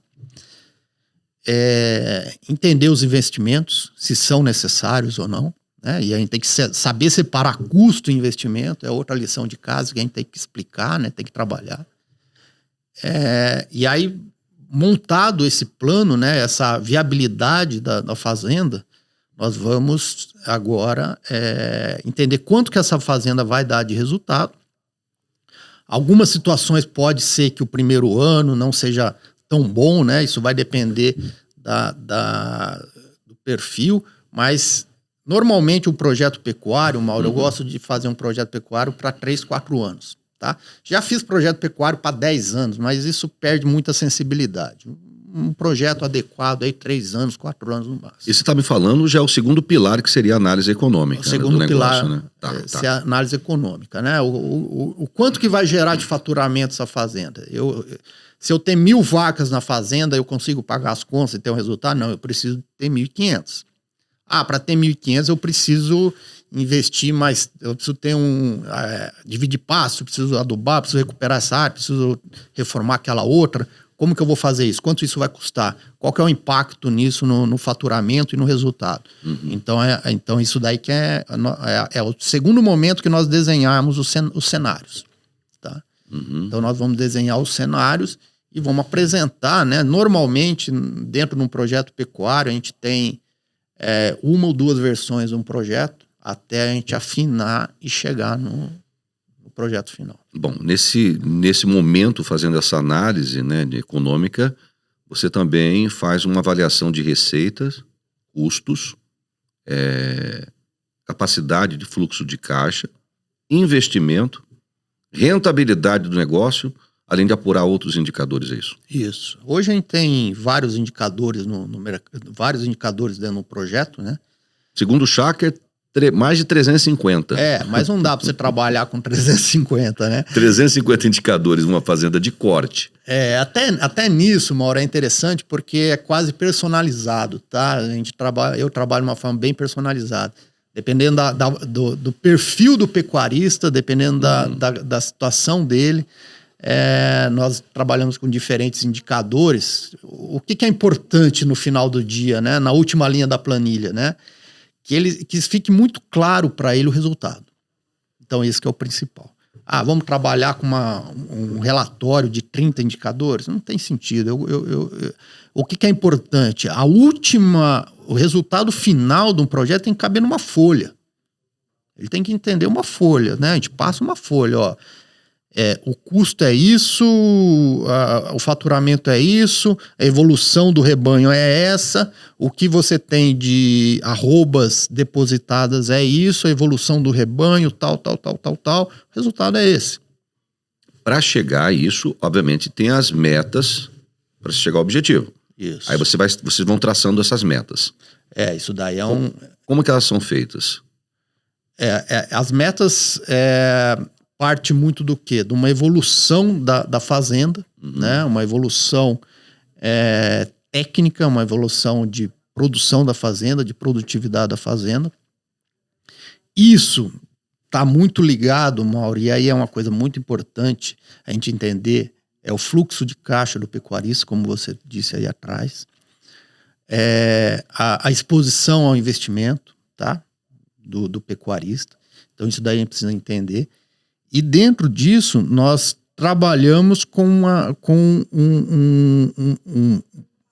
[SPEAKER 2] Entender os investimentos, se são necessários ou não, né? E a gente tem que saber separar custo e investimento, é outra lição de casa que a gente tem que explicar, né? Tem que trabalhar. E aí, montado esse plano, né? Essa viabilidade da fazenda, nós vamos agora entender quanto que essa fazenda vai dar de resultado. Algumas situações pode ser que o primeiro ano não seja tão bom, né? Isso vai depender do perfil, mas normalmente o projeto pecuário, Mauro, eu gosto de fazer um projeto pecuário para 3, 4 anos, tá? Já fiz projeto pecuário para 10 anos, mas isso perde muita sensibilidade. Um projeto adequado aí 3 anos, 4 anos no máximo.
[SPEAKER 1] E você está me falando já é o segundo pilar, que seria a análise econômica.
[SPEAKER 2] O segundo
[SPEAKER 1] do
[SPEAKER 2] pilar,
[SPEAKER 1] negócio, né?
[SPEAKER 2] É a análise econômica, né? O quanto que vai gerar de faturamento essa fazenda? Se eu tenho 1.000 vacas na fazenda, eu consigo pagar as contas e ter um resultado? Não, eu preciso ter 1.500. Para ter 1.500 eu preciso investir mais, eu preciso ter dividir pasto, preciso adubar, preciso recuperar essa área, preciso reformar aquela outra. Como que eu vou fazer isso? Quanto isso vai custar? Qual que é o impacto nisso no faturamento e no resultado? Então isso daí que é o segundo momento que nós desenhamos os cenários. Tá? Então nós vamos desenhar os cenários e vamos apresentar, né? Normalmente, dentro de um projeto pecuário, a gente tem 1 ou 2 versões de um projeto até a gente afinar e chegar no projeto final.
[SPEAKER 1] Bom, nesse momento, fazendo essa análise, né, econômica, você também faz uma avaliação de receitas, custos, capacidade de fluxo de caixa, investimento, rentabilidade do negócio, além de apurar outros indicadores, é isso?
[SPEAKER 2] Isso. Hoje a gente tem vários indicadores vários indicadores dentro do projeto, né?
[SPEAKER 1] Segundo o Schacker, mais de 350.
[SPEAKER 2] Mas não dá para você trabalhar com 350, né?
[SPEAKER 1] 350 indicadores numa fazenda de corte.
[SPEAKER 2] Até nisso, Mauro, é interessante porque é quase personalizado, tá? Eu trabalho de uma forma bem personalizada. Dependendo do perfil do pecuarista, dependendo da situação dele, nós trabalhamos com diferentes indicadores. O que é importante no final do dia, né? Na última linha da planilha, né? Que fique muito claro para ele o resultado. Então, esse que é o principal. Vamos trabalhar com um relatório de 30 indicadores? Não tem sentido. O que é importante? O resultado final de um projeto tem que caber numa folha. Ele tem que entender uma folha, né? A gente passa uma folha, ó. O custo é isso, o faturamento é isso, a evolução do rebanho é essa, o que você tem de arrobas depositadas é isso, a evolução do rebanho, tal. O resultado é esse.
[SPEAKER 1] Para chegar a isso, obviamente, tem as metas para chegar ao objetivo.
[SPEAKER 2] Isso.
[SPEAKER 1] Aí vocês vão traçando essas metas.
[SPEAKER 2] Isso daí
[SPEAKER 1] Como que elas são feitas?
[SPEAKER 2] As metas... parte muito do quê? De uma evolução da fazenda, né? Uma evolução técnica, uma evolução de produção da fazenda, de produtividade da fazenda. Isso está muito ligado, Mauro, e aí é uma coisa muito importante a gente entender, é o fluxo de caixa do pecuarista, como você disse aí atrás, a exposição ao investimento, tá? Do pecuarista. Então isso daí a gente precisa entender. E dentro disso, nós trabalhamos com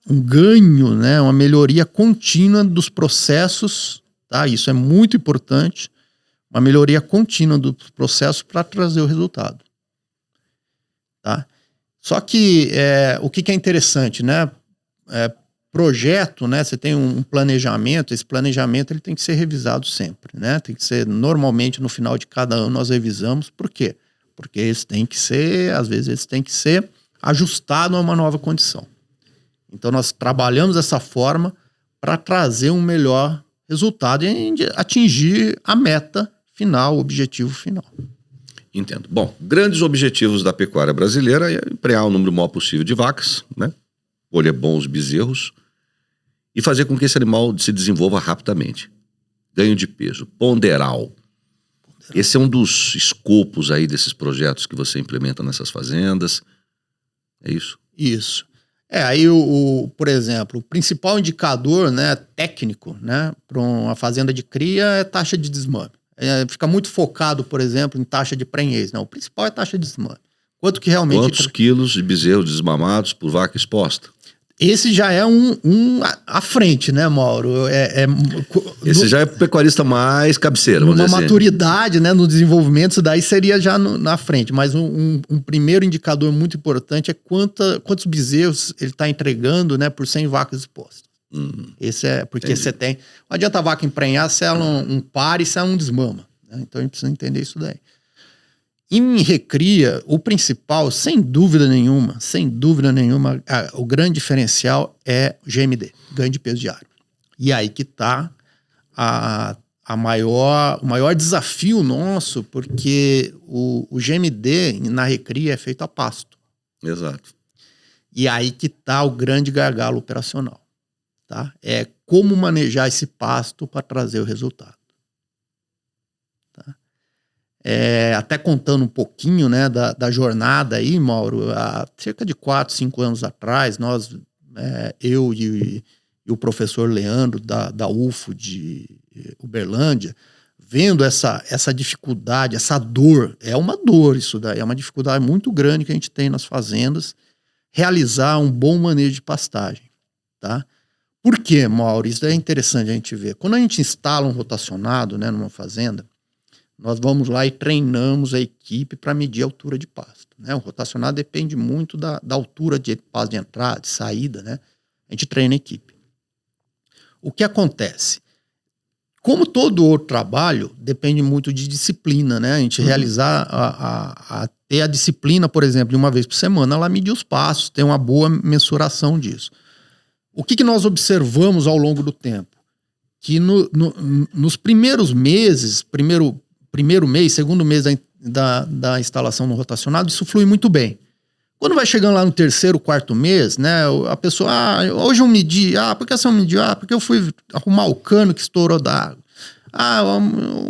[SPEAKER 2] um ganho, né? Uma melhoria contínua dos processos, tá? Isso é muito importante, uma melhoria contínua dos processos para trazer o resultado. tá? Só que o que é interessante, né? Projeto, né? Você tem um planejamento, esse planejamento ele tem que ser revisado sempre, né? Tem que ser, normalmente, no final de cada ano nós revisamos. Por quê? Porque eles têm que ser, às vezes, eles têm que ser ajustados a uma nova condição. Então, nós trabalhamos dessa forma para trazer um melhor resultado e atingir a meta final, o objetivo final.
[SPEAKER 1] Entendo. Bom, grandes objetivos da pecuária brasileira é emprenhar o número maior possível de vacas, né? Colher bons bezerros e fazer com que esse animal se desenvolva rapidamente. Ganho de peso, ponderal. Esse é um dos escopos aí desses projetos que você implementa nessas fazendas. É isso?
[SPEAKER 2] Isso. Aí, por exemplo, o principal indicador, né, técnico, né, para uma fazenda de cria é taxa de desmame. Fica muito focado, por exemplo, em taxa de prenhez. Não, o principal é taxa de desmame.
[SPEAKER 1] Quantos quilos de bezerros desmamados por vaca exposta?
[SPEAKER 2] Esse já é à frente, né, Mauro?
[SPEAKER 1] Esse já é o pecuarista mais cabeceira, vamos dizer assim.
[SPEAKER 2] Uma maturidade, né, no desenvolvimento, isso daí seria já na frente. Mas um primeiro indicador muito importante é quantos bezerros ele está entregando, né, por 100 vacas expostas. Esse porque entendi. Você tem... Não adianta a vaca emprenhar se ela um par e se ela não desmama, né? Então a gente precisa entender isso daí. Em recria, o principal, sem dúvida nenhuma, o grande diferencial é o GMD, ganho de peso diário. E aí que está o maior desafio nosso, porque o GMD na recria é feito a pasto.
[SPEAKER 1] Exato.
[SPEAKER 2] E aí que está o grande gargalo operacional. Tá? É como manejar esse pasto para trazer o resultado. Tá? Até contando um pouquinho, né, da jornada aí, Mauro, há cerca de 4, 5 anos atrás, eu e o professor Leandro da UFO de Uberlândia, vendo essa dificuldade, essa dor, é uma dor isso daí, é uma dificuldade muito grande que a gente tem nas fazendas, realizar um bom manejo de pastagem, tá? Por quê, Mauro? Isso é interessante a gente ver. Quando a gente instala um rotacionado, né, numa fazenda, nós vamos lá e treinamos a equipe para medir a altura de pasto, né? O rotacionado depende muito da altura de pasto de entrada, de saída, né? A gente treina a equipe. O que acontece? Como todo outro trabalho, depende muito de disciplina, né? A gente realizar, ter a disciplina, por exemplo, de uma vez por semana, ela medir os passos, ter uma boa mensuração disso. O que nós observamos ao longo do tempo? Que nos primeiros meses, primeiro mês, segundo mês da instalação no rotacionado, isso flui muito bem. Quando vai chegando lá no terceiro, quarto mês, né, a pessoa, hoje eu medi, por que você não mediu? Porque eu fui arrumar o cano que estourou d'água.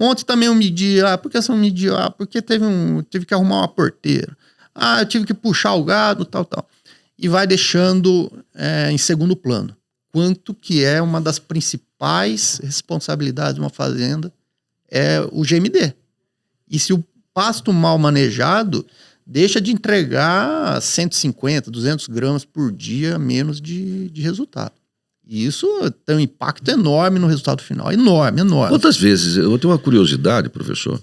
[SPEAKER 2] Ontem também eu medi, por que você não mediu? Porque tive que arrumar uma porteira. Eu tive que puxar o gado, tal. E vai deixando em segundo plano. Quanto que é uma das principais responsabilidades de uma fazenda é o GMD. E se o pasto mal manejado, deixa de entregar 150, 200 gramas por dia menos de resultado. E isso tem um impacto enorme no resultado final. Enorme.
[SPEAKER 1] Quantas vezes, eu tenho uma curiosidade, professor,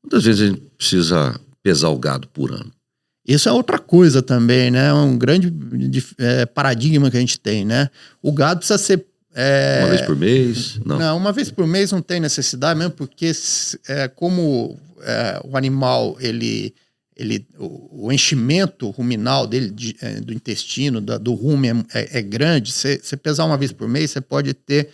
[SPEAKER 1] quantas vezes a gente precisa pesar o gado por ano?
[SPEAKER 2] Isso é outra coisa também, né? Um grande paradigma que a gente tem, né? O gado precisa ser...
[SPEAKER 1] Uma vez por mês?
[SPEAKER 2] Não, uma vez por mês não tem necessidade mesmo, porque como o animal, o enchimento ruminal dele, do intestino, do rumen é grande, você pesar uma vez por mês, você pode ter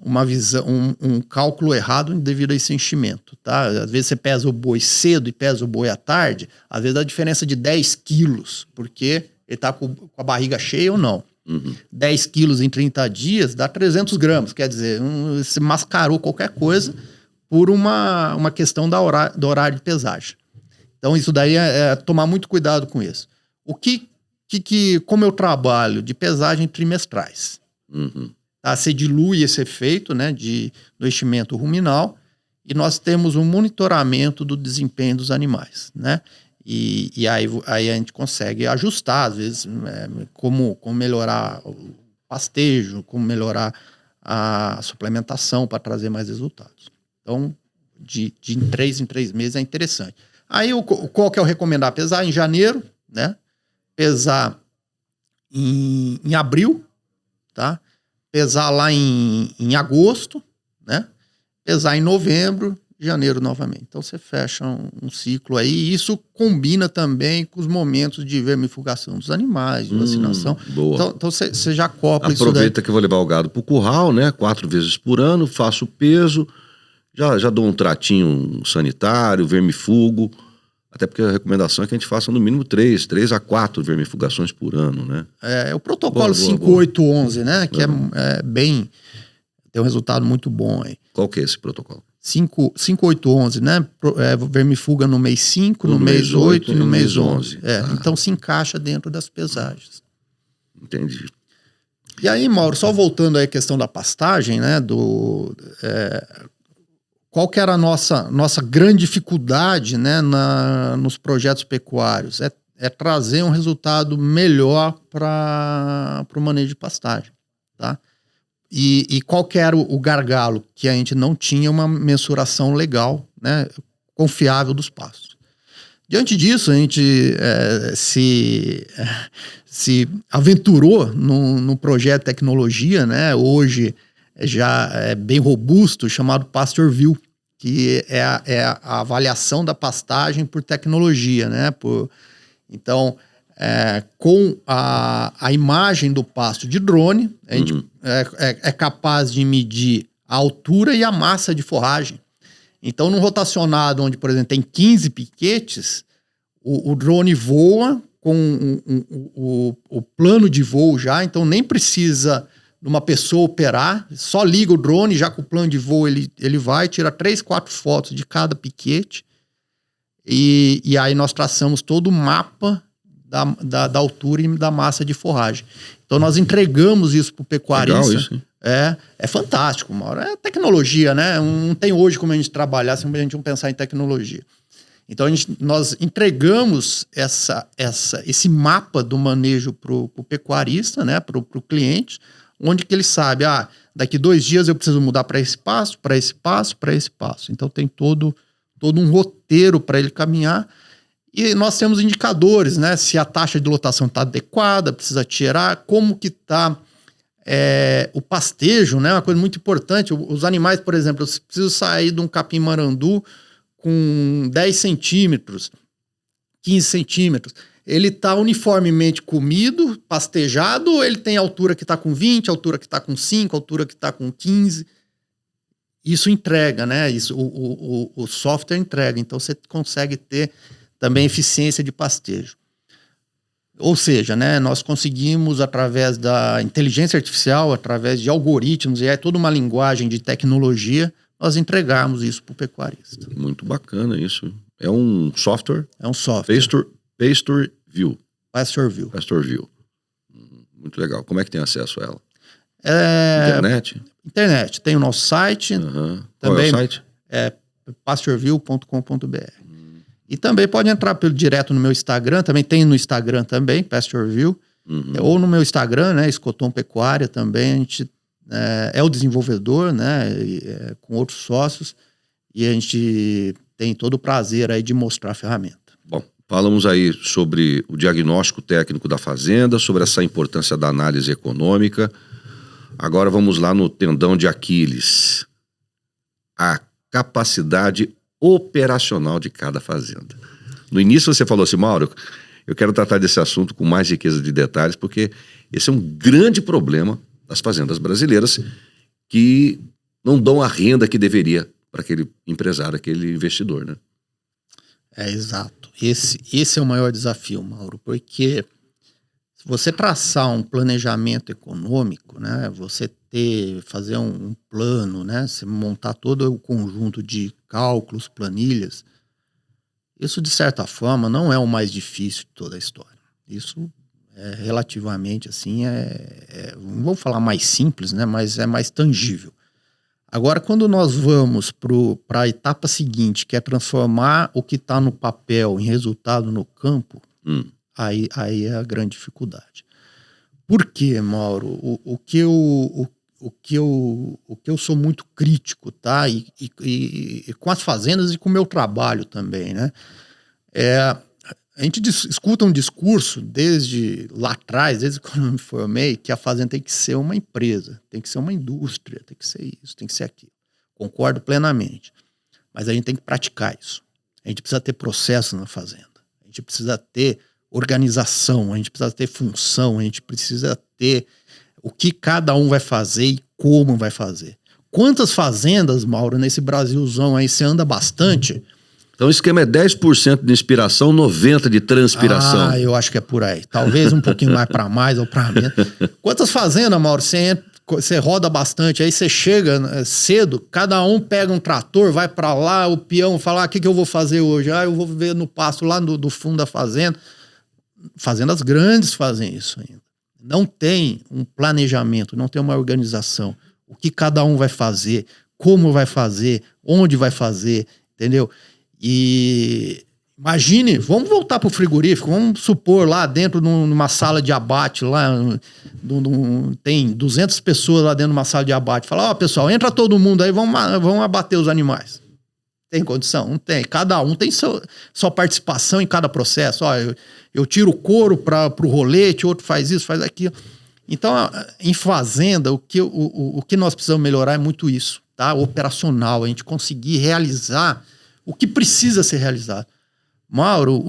[SPEAKER 2] uma visão, um cálculo errado devido a esse enchimento, tá? Às vezes você pesa o boi cedo e pesa o boi à tarde, às vezes dá diferença de 10 quilos, porque ele tá com a barriga cheia ou não. 10 quilos em 30 dias dá 300 gramas, quer dizer, você mascarou qualquer coisa por uma questão do horário de pesagem. Então isso daí é tomar muito cuidado com isso. Como eu trabalho de pesagem trimestrais, tá? Você dilui esse efeito, né, do enchimento ruminal e nós temos um monitoramento do desempenho dos animais, né? E aí a gente consegue ajustar, às vezes, como melhorar o pastejo, como melhorar a suplementação para trazer mais resultados. Então, de 3 em 3 meses é interessante. Aí, qual que é o recomendar? Pesar em janeiro, né? Pesar em abril, tá? Pesar lá em agosto, né? Pesar em novembro, janeiro novamente. Então você fecha um ciclo aí, e isso combina também com os momentos de vermifugação dos animais, de vacinação.
[SPEAKER 1] Boa.
[SPEAKER 2] Então você já acopla isso daí.
[SPEAKER 1] Aproveita que eu vou levar o gado pro curral, né? 4 vezes por ano, faço o peso, já dou um tratinho sanitário, vermifugo. Até porque a recomendação é que a gente faça no mínimo 3 a 4 vermifugações por ano, né?
[SPEAKER 2] É o protocolo 5811, né? Que é bem... Tem um resultado muito bom aí.
[SPEAKER 1] Qual que é esse protocolo?
[SPEAKER 2] 5811, né? Vermifuga no mês 5, no mês 8 e no mês 11. Então se encaixa dentro das pesagens.
[SPEAKER 1] Entendi.
[SPEAKER 2] E aí, Mauro, só voltando aí à questão da pastagem, né? Qual que era a nossa grande dificuldade, né, nos projetos pecuários? É trazer um resultado melhor para o manejo de pastagem, tá? E qual que era o gargalo? Que a gente não tinha uma mensuração legal, né, confiável dos pastos. Diante disso, a gente se aventurou num projeto de tecnologia, né, hoje já é bem robusto, chamado PastorView, que é a avaliação da pastagem por tecnologia, né? Então, com a imagem do pasto de drone, a gente é capaz de medir a altura e a massa de forragem. Então, num rotacionado onde, por exemplo, tem 15 piquetes, o drone voa com o plano de voo já, então nem precisa de uma pessoa operar, só liga o drone, já com o plano de voo ele vai, tira 3, 4 fotos de cada piquete, e aí nós traçamos todo o mapa da altura e da massa de forragem. Então nós entregamos isso para o pecuarista.
[SPEAKER 1] Legal isso, hein?
[SPEAKER 2] É fantástico, Mauro. É tecnologia, né? Não tem hoje como a gente trabalhar sem a gente não pensar em tecnologia. Então nós entregamos esse mapa do manejo para o pecuarista, né? Para o cliente, onde que ele sabe, daqui 2 dias eu preciso mudar para esse passo, para esse passo, para esse passo. Então tem todo um roteiro para ele caminhar. E nós temos indicadores, né? Se a taxa de lotação está adequada, precisa tirar, como que está o pastejo, né? Uma coisa muito importante. Os animais, por exemplo, eu preciso sair de um capim-marandu com 10 centímetros, 15 centímetros. Ele está uniformemente comido, pastejado, ou ele tem altura que está com 20, altura que está com 5, altura que está com 15. Isso entrega, né? O software entrega. Então você consegue ter também eficiência de pastejo. Ou seja, né, nós conseguimos, através da inteligência artificial, através de algoritmos, e é toda uma linguagem de tecnologia, nós entregarmos isso para o pecuarista.
[SPEAKER 1] Muito bacana isso. É um software?
[SPEAKER 2] É um software.
[SPEAKER 1] PastorView.
[SPEAKER 2] PastorView.
[SPEAKER 1] Muito legal. Como é que tem acesso a ela?
[SPEAKER 2] Internet. Internet. Tem o nosso site.
[SPEAKER 1] Qual é o site?
[SPEAKER 2] É pastorview.com.br. E também pode entrar direto no meu Instagram. Também tem no Instagram também, PastorView. Ou no meu Instagram, né, Escoton Pecuária também. A gente é o desenvolvedor, né, com outros sócios. E a gente tem todo o prazer aí de mostrar a ferramenta.
[SPEAKER 1] Bom, falamos aí sobre o diagnóstico técnico da fazenda, sobre essa importância da análise econômica. Agora vamos lá no tendão de Aquiles. A capacidade operacional de cada fazenda. No início você falou assim, Mauro, eu quero tratar desse assunto com mais riqueza de detalhes, porque esse é um grande problema das fazendas brasileiras que não dão a renda que deveria para aquele empresário, aquele investidor, né?
[SPEAKER 2] Exato. Esse é o maior desafio, Mauro, porque se você traçar um planejamento econômico, né, você fazer um plano, né, você montar todo o conjunto de cálculos, planilhas, isso de certa forma não é o mais difícil de toda a história. Isso é relativamente assim, não vou falar mais simples, né, mas é mais tangível. Agora, quando nós vamos para a etapa seguinte, que é transformar o que está no papel em resultado no campo, aí é a grande dificuldade. Por quê, Mauro? O que eu sou muito crítico, tá? E com as fazendas e com o meu trabalho também, né? A gente escuta um discurso desde lá atrás, desde quando eu me formei, que a fazenda tem que ser uma empresa, tem que ser uma indústria, tem que ser isso, tem que ser aquilo. Concordo plenamente. Mas a gente tem que praticar isso. A gente precisa ter processo na fazenda. A gente precisa ter organização, a gente precisa ter função, a gente precisa ter o que cada um vai fazer e como vai fazer. Quantas fazendas, Mauro, nesse Brasilzão aí, você anda bastante...
[SPEAKER 1] Então o esquema é 10% de inspiração, 90% de transpiração.
[SPEAKER 2] Ah, eu acho que é por aí. Talvez um pouquinho mais para mais ou para menos. Quantas fazendas, Mauro, você roda bastante, aí você chega cedo, cada um pega um trator, vai para lá, o peão fala, o que eu vou fazer hoje? Eu vou ver no pasto lá do fundo da fazenda. Fazendas grandes fazem isso ainda. Não tem um planejamento, não tem uma organização. O que cada um vai fazer, como vai fazer, onde vai fazer, entendeu? E imagine, vamos voltar para o frigorífico, vamos supor lá dentro numa sala de abate, lá tem 200 pessoas lá dentro de uma sala de abate. Fala, pessoal, entra todo mundo aí, vamos abater os animais. Tem condição? Não tem. Cada um tem sua participação em cada processo. Eu tiro o couro para o rolete, outro faz isso, faz aquilo. Então, em fazenda, o que nós precisamos melhorar é muito isso, tá? Operacional, a gente conseguir realizar o que precisa ser realizado. Mauro,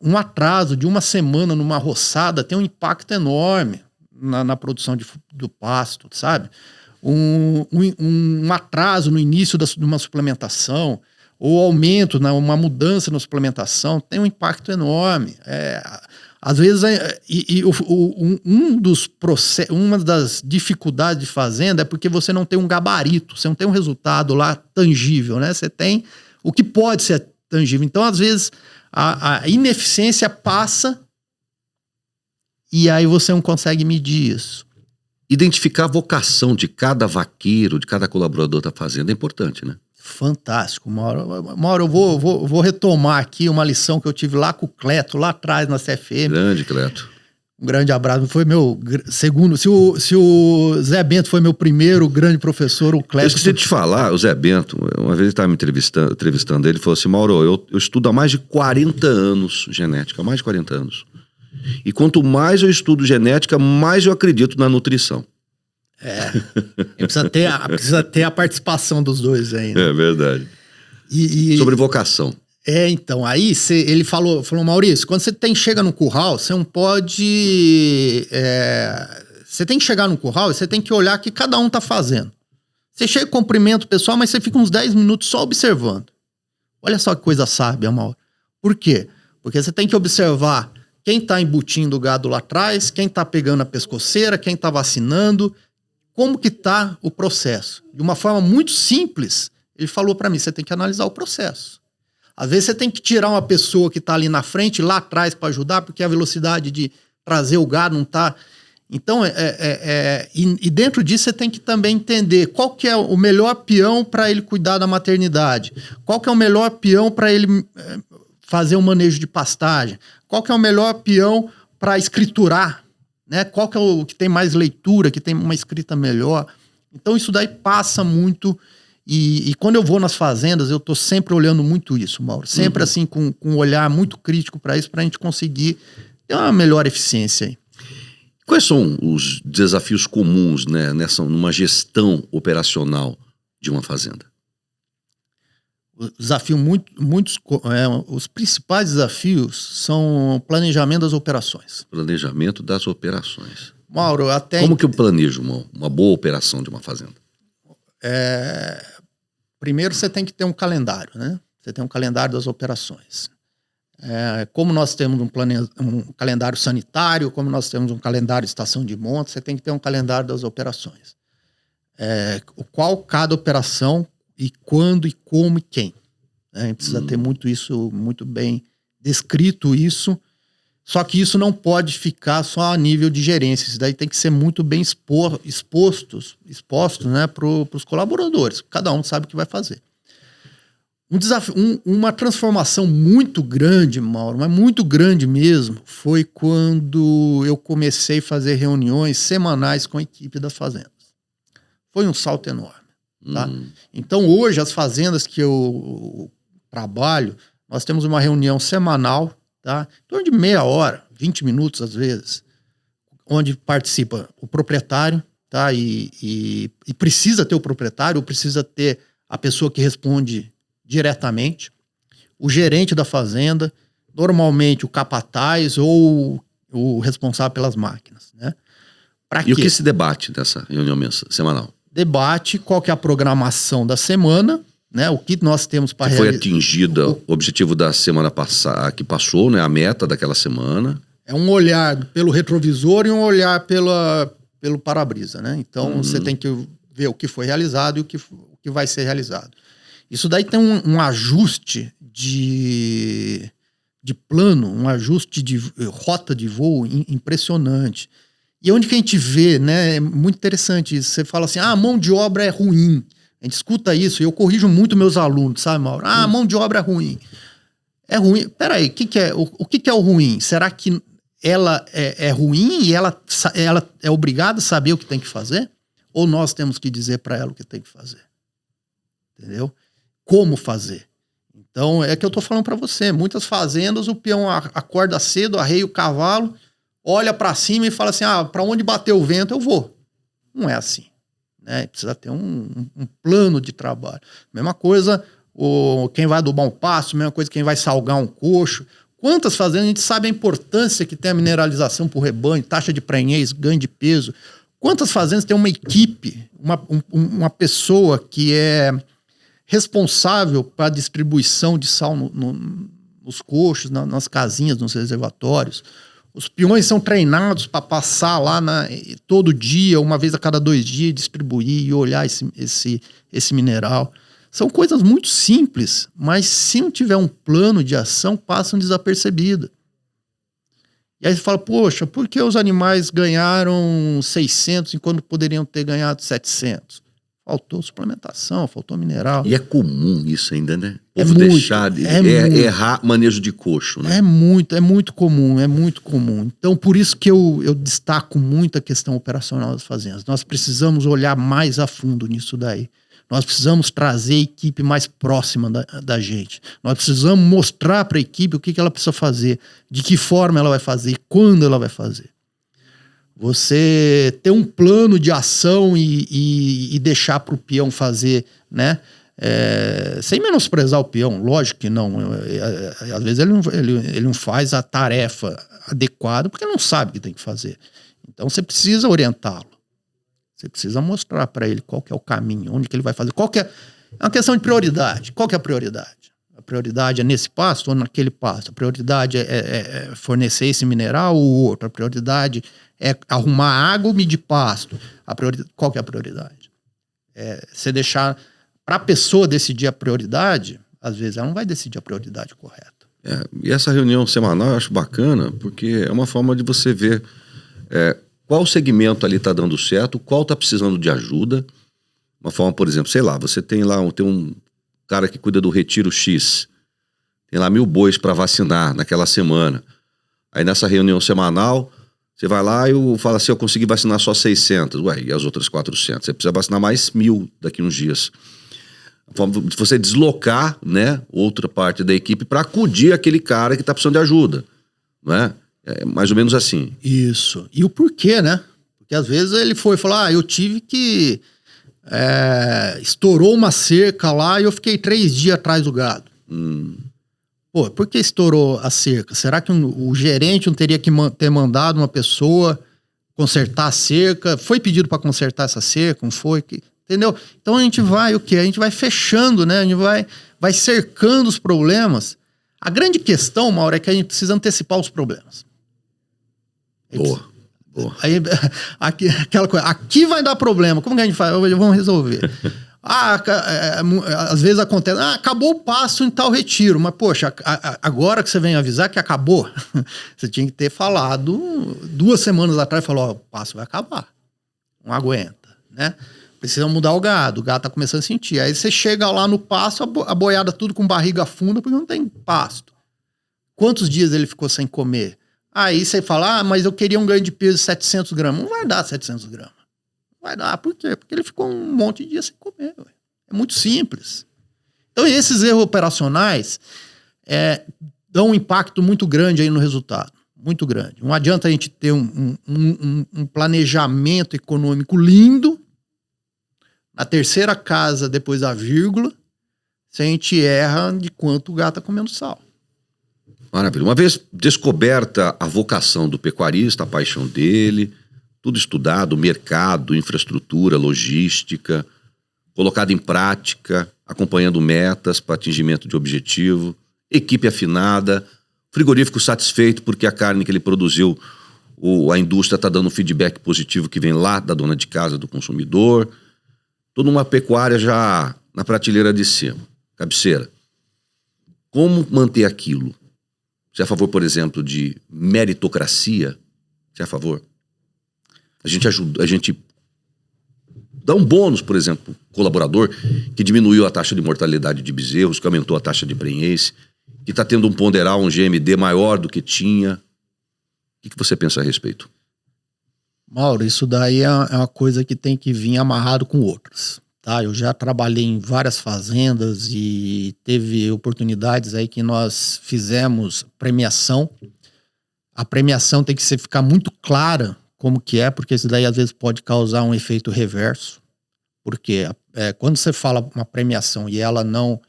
[SPEAKER 2] um atraso de uma semana numa roçada tem um impacto enorme na produção do pasto, sabe? Um atraso no início de uma suplementação ou aumento, uma mudança na suplementação tem um impacto enorme. Às vezes, uma das dificuldades de fazenda é porque você não tem um gabarito, você não tem um resultado lá tangível, né? Você tem o que pode ser tangível. Então, às vezes, a ineficiência passa e aí você não consegue medir isso.
[SPEAKER 1] Identificar a vocação de cada vaqueiro, de cada colaborador da fazenda é importante, né?
[SPEAKER 2] Fantástico, Mauro. Mauro, eu vou retomar aqui uma lição que eu tive lá com o Cleto, lá atrás na CFM.
[SPEAKER 1] Grande Cleto.
[SPEAKER 2] Um grande abraço. Foi meu segundo. Se o Zé Bento foi meu primeiro grande professor, o Cleto...
[SPEAKER 1] Eu esqueci de te falar, o Zé Bento, uma vez ele estava me entrevistando ele falou assim, Mauro, eu estudo há mais de 40 anos genética, há mais de 40 anos. E quanto mais eu estudo genética, mais eu acredito na nutrição.
[SPEAKER 2] Precisa ter a participação dos dois aí, né?
[SPEAKER 1] É verdade. Sobre vocação.
[SPEAKER 2] Então, aí ele falou, Maurício, quando você chega no curral, você não pode... você tem que chegar no curral e você tem que olhar o que cada um tá fazendo. Você chega e cumprimenta o pessoal, mas você fica uns 10 minutos só observando. Olha só que coisa sábia, Mauro. Por quê? Porque você tem que observar quem tá embutindo o gado lá atrás, quem tá pegando a pescoceira, quem tá vacinando... Como que está o processo? De uma forma muito simples, ele falou para mim, você tem que analisar o processo. Às vezes você tem que tirar uma pessoa que está ali na frente, lá atrás para ajudar, porque a velocidade de trazer o gado não está... Então, e dentro disso você tem que também entender qual que é o melhor peão para ele cuidar da maternidade, qual que é o melhor peão para ele fazer um manejo de pastagem, qual que é o melhor peão para escriturar, né? Qual que é o que tem mais leitura, que tem uma escrita melhor. Então isso daí passa muito e quando eu vou nas fazendas eu tô sempre olhando muito isso, Mauro. Sempre assim com um olhar muito crítico para isso, para a gente conseguir ter uma melhor eficiência aí.
[SPEAKER 1] Quais são os desafios comuns, né, numa gestão operacional de uma fazenda?
[SPEAKER 2] O desafio os principais desafios são o planejamento das operações.
[SPEAKER 1] Planejamento das operações.
[SPEAKER 2] Mauro,
[SPEAKER 1] Como que eu planejo uma boa operação de uma fazenda?
[SPEAKER 2] Primeiro você tem que ter um calendário, né? Você tem um calendário das operações. Como nós temos um calendário sanitário, como nós temos um calendário de estação de monta, você tem que ter um calendário das operações. Qual cada operação e quando e como e quem. A gente precisa ter muito bem descrito isso, só que isso não pode ficar só a nível de gerência, isso daí tem que ser muito bem expostos, né, para os colaboradores, cada um sabe o que vai fazer. Uma transformação muito grande, Mauro, mas muito grande mesmo, foi quando eu comecei a fazer reuniões semanais com a equipe das fazendas. Foi um salto enorme. Tá? Então hoje as fazendas que eu trabalho, nós temos uma reunião semanal tá? Em torno de meia hora, 20 minutos às vezes, onde participa o proprietário, tá? E precisa ter o proprietário, ou precisa ter a pessoa que responde diretamente, o gerente da fazenda, normalmente o capataz ou o responsável pelas máquinas, né? Pra
[SPEAKER 1] E o
[SPEAKER 2] quê?
[SPEAKER 1] que se debate nessa reunião semanal?
[SPEAKER 2] Debate qual que é a programação da semana, né? O que nós temos para
[SPEAKER 1] Que foi
[SPEAKER 2] realizar.
[SPEAKER 1] atingido o objetivo da semana passada, que passou, né? A meta daquela semana.
[SPEAKER 2] É um olhar pelo retrovisor e um olhar pelo para-brisa, né? Então você tem que ver o que foi realizado e o que vai ser realizado. Isso daí tem um ajuste de plano, um ajuste de rota de voo impressionante. E onde que a gente vê, né? É muito interessante isso. Você fala assim, a mão de obra é ruim. A gente escuta isso e eu corrijo muito meus alunos, sabe, Mauro? A mão de obra é ruim. É ruim. Peraí, o que é o ruim? Será que ela é ruim e ela é obrigada a saber o que tem que fazer? Ou nós temos que dizer para ela o que tem que fazer? Entendeu? Como fazer? Então, é que eu tô falando para você. Muitas fazendas, o peão acorda cedo, arreia o cavalo, olha para cima e fala assim, para onde bater o vento eu vou. Não é assim, né? Precisa ter um plano de trabalho. Mesma coisa, quem vai adubar um pasto, mesma coisa quem vai salgar um coxo. Quantas fazendas a gente sabe a importância que tem a mineralização para o rebanho, taxa de prenhez, ganho de peso. Quantas fazendas tem uma equipe, uma pessoa que é responsável para a distribuição de sal nos coxos, nas casinhas, nos reservatórios. Os peões são treinados para passar lá todo dia, uma vez a cada 2 dias, distribuir e olhar esse mineral. São coisas muito simples, mas se não tiver um plano de ação, passam desapercebidas. E aí você fala, poxa, por que os animais ganharam 600 enquanto poderiam ter ganhado 700? Faltou suplementação, faltou mineral.
[SPEAKER 1] E é comum isso ainda, né? O
[SPEAKER 2] É
[SPEAKER 1] povo
[SPEAKER 2] muito,
[SPEAKER 1] deixar de errar manejo de coxo, né?
[SPEAKER 2] É muito comum, é muito comum. Então, por isso que eu destaco muito a questão operacional das fazendas. Nós precisamos olhar mais a fundo nisso daí. Nós precisamos trazer a equipe mais próxima da gente. Nós precisamos mostrar para a equipe o que ela precisa fazer, de que forma ela vai fazer, quando ela vai fazer. Você ter um plano de ação e deixar para o peão fazer, né? Sem menosprezar o peão, lógico que não. Às vezes ele não faz a tarefa adequada porque não sabe o que tem que fazer. Então você precisa orientá-lo. Você precisa mostrar para ele qual que é o caminho, onde que ele vai fazer. É uma questão de prioridade. Qual que é a prioridade? A prioridade é nesse pasto ou naquele pasto? A prioridade é fornecer esse mineral ou outro? A prioridade é arrumar água ou medir pasto? Qual que é a prioridade? Você deixar para a pessoa decidir a prioridade, às vezes ela não vai decidir a prioridade correta.
[SPEAKER 1] E essa reunião semanal eu acho bacana, porque é uma forma de você ver qual segmento ali está dando certo, qual está precisando de ajuda. Uma forma, por exemplo, sei lá, você tem lá um cara que cuida do retiro X, tem lá 1000 bois para vacinar naquela semana. Aí nessa reunião semanal, você vai lá e fala assim, eu consegui vacinar só 600. Ué, e as outras 400? Você precisa vacinar mais 1000 daqui uns dias. A forma de você deslocar, né, outra parte da equipe para acudir aquele cara que está precisando de ajuda, não é? É mais ou menos assim.
[SPEAKER 2] Isso. E o porquê, né? Porque às vezes ele foi falar, eu tive que... estourou uma cerca lá e eu fiquei 3 dias atrás do gado. Pô, por que estourou a cerca? Será que o gerente não teria que ter mandado uma pessoa consertar a cerca? Foi pedido para consertar essa cerca? Não foi? Entendeu? Então a gente vai o quê? A gente vai fechando, né? A gente vai cercando os problemas. A grande questão, Mauro, é que a gente precisa antecipar os problemas.
[SPEAKER 1] Boa.
[SPEAKER 2] Aí, aquela coisa, aqui vai dar problema, como que a gente faz? Vamos resolver. Às vezes acontece, acabou o pasto em tal retiro, mas poxa, agora que você vem avisar que acabou, você tinha que ter falado 2 semanas atrás, falou, o pasto vai acabar, não aguenta, né? Precisa mudar o gado tá começando a sentir. Aí você chega lá no pasto, a boiada tudo com barriga funda, porque não tem pasto. Quantos dias ele ficou sem comer? Aí você fala, mas eu queria um ganho de peso de 700 gramas. Não vai dar 700 gramas. Não vai dar. Por quê? Porque ele ficou um monte de dias sem comer. É muito simples. Então, esses erros operacionais dão um impacto muito grande aí no resultado. Muito grande. Não adianta a gente ter um planejamento econômico lindo, na terceira casa depois da vírgula, se a gente erra de quanto o gato está comendo sal.
[SPEAKER 1] Maravilha. Uma vez descoberta a vocação do pecuarista, a paixão dele, tudo estudado, mercado, infraestrutura, logística, colocado em prática, acompanhando metas para atingimento de objetivo, equipe afinada, frigorífico satisfeito porque a carne que ele produziu, a indústria está dando um feedback positivo que vem lá da dona de casa, do consumidor. Toda uma pecuária já na prateleira de cima, cabeceira. Como manter aquilo? Você é a favor, por exemplo, de meritocracia? Você é a favor? A gente dá um bônus, por exemplo, colaborador que diminuiu a taxa de mortalidade de bezerros, que aumentou a taxa de prenhez, que está tendo um ponderal, um GMD maior do que tinha. O que você pensa a respeito?
[SPEAKER 2] Mauro, isso daí é uma coisa que tem que vir amarrado com outras, tá? Eu já trabalhei em várias fazendas e teve oportunidades aí que nós fizemos premiação. A premiação tem que ficar muito clara como que é, porque isso daí às vezes pode causar um efeito reverso. Porque quando você fala uma premiação e ela não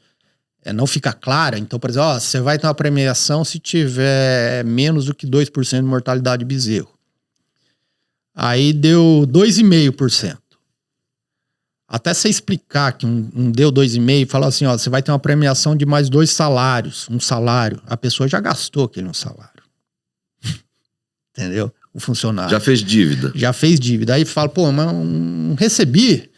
[SPEAKER 2] fica clara, então, por exemplo, você vai ter uma premiação se tiver menos do que 2% de mortalidade de bezerro. Aí deu 2,5%. Até você explicar que um deu 2,5% e falar assim, você vai ter uma premiação de mais 2 salários, um salário. A pessoa já gastou aquele um salário. Entendeu? O funcionário.
[SPEAKER 1] Já fez dívida.
[SPEAKER 2] Já fez dívida. Aí fala, mas não recebi.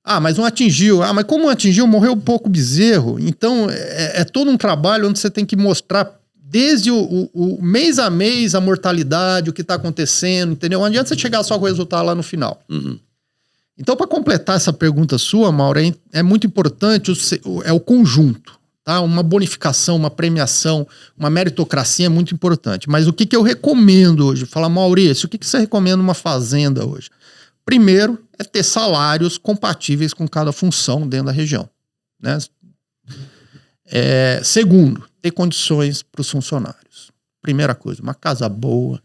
[SPEAKER 2] Mas não atingiu. Mas como atingiu, morreu pouco bezerro. Então, é todo um trabalho onde você tem que mostrar desde o mês a mês a mortalidade, o que está acontecendo, entendeu? Não adianta você chegar só com o resultado lá no final.
[SPEAKER 1] Uhum.
[SPEAKER 2] Então, para completar essa pergunta sua, Mauro, é muito importante o conjunto, tá? Uma bonificação, uma premiação, uma meritocracia é muito importante. Mas o que eu recomendo hoje? Fala, Maurício, o que você recomenda numa fazenda hoje? Primeiro, é ter salários compatíveis com cada função dentro da região, né? Segundo, ter condições para os funcionários. Primeira coisa, uma casa boa.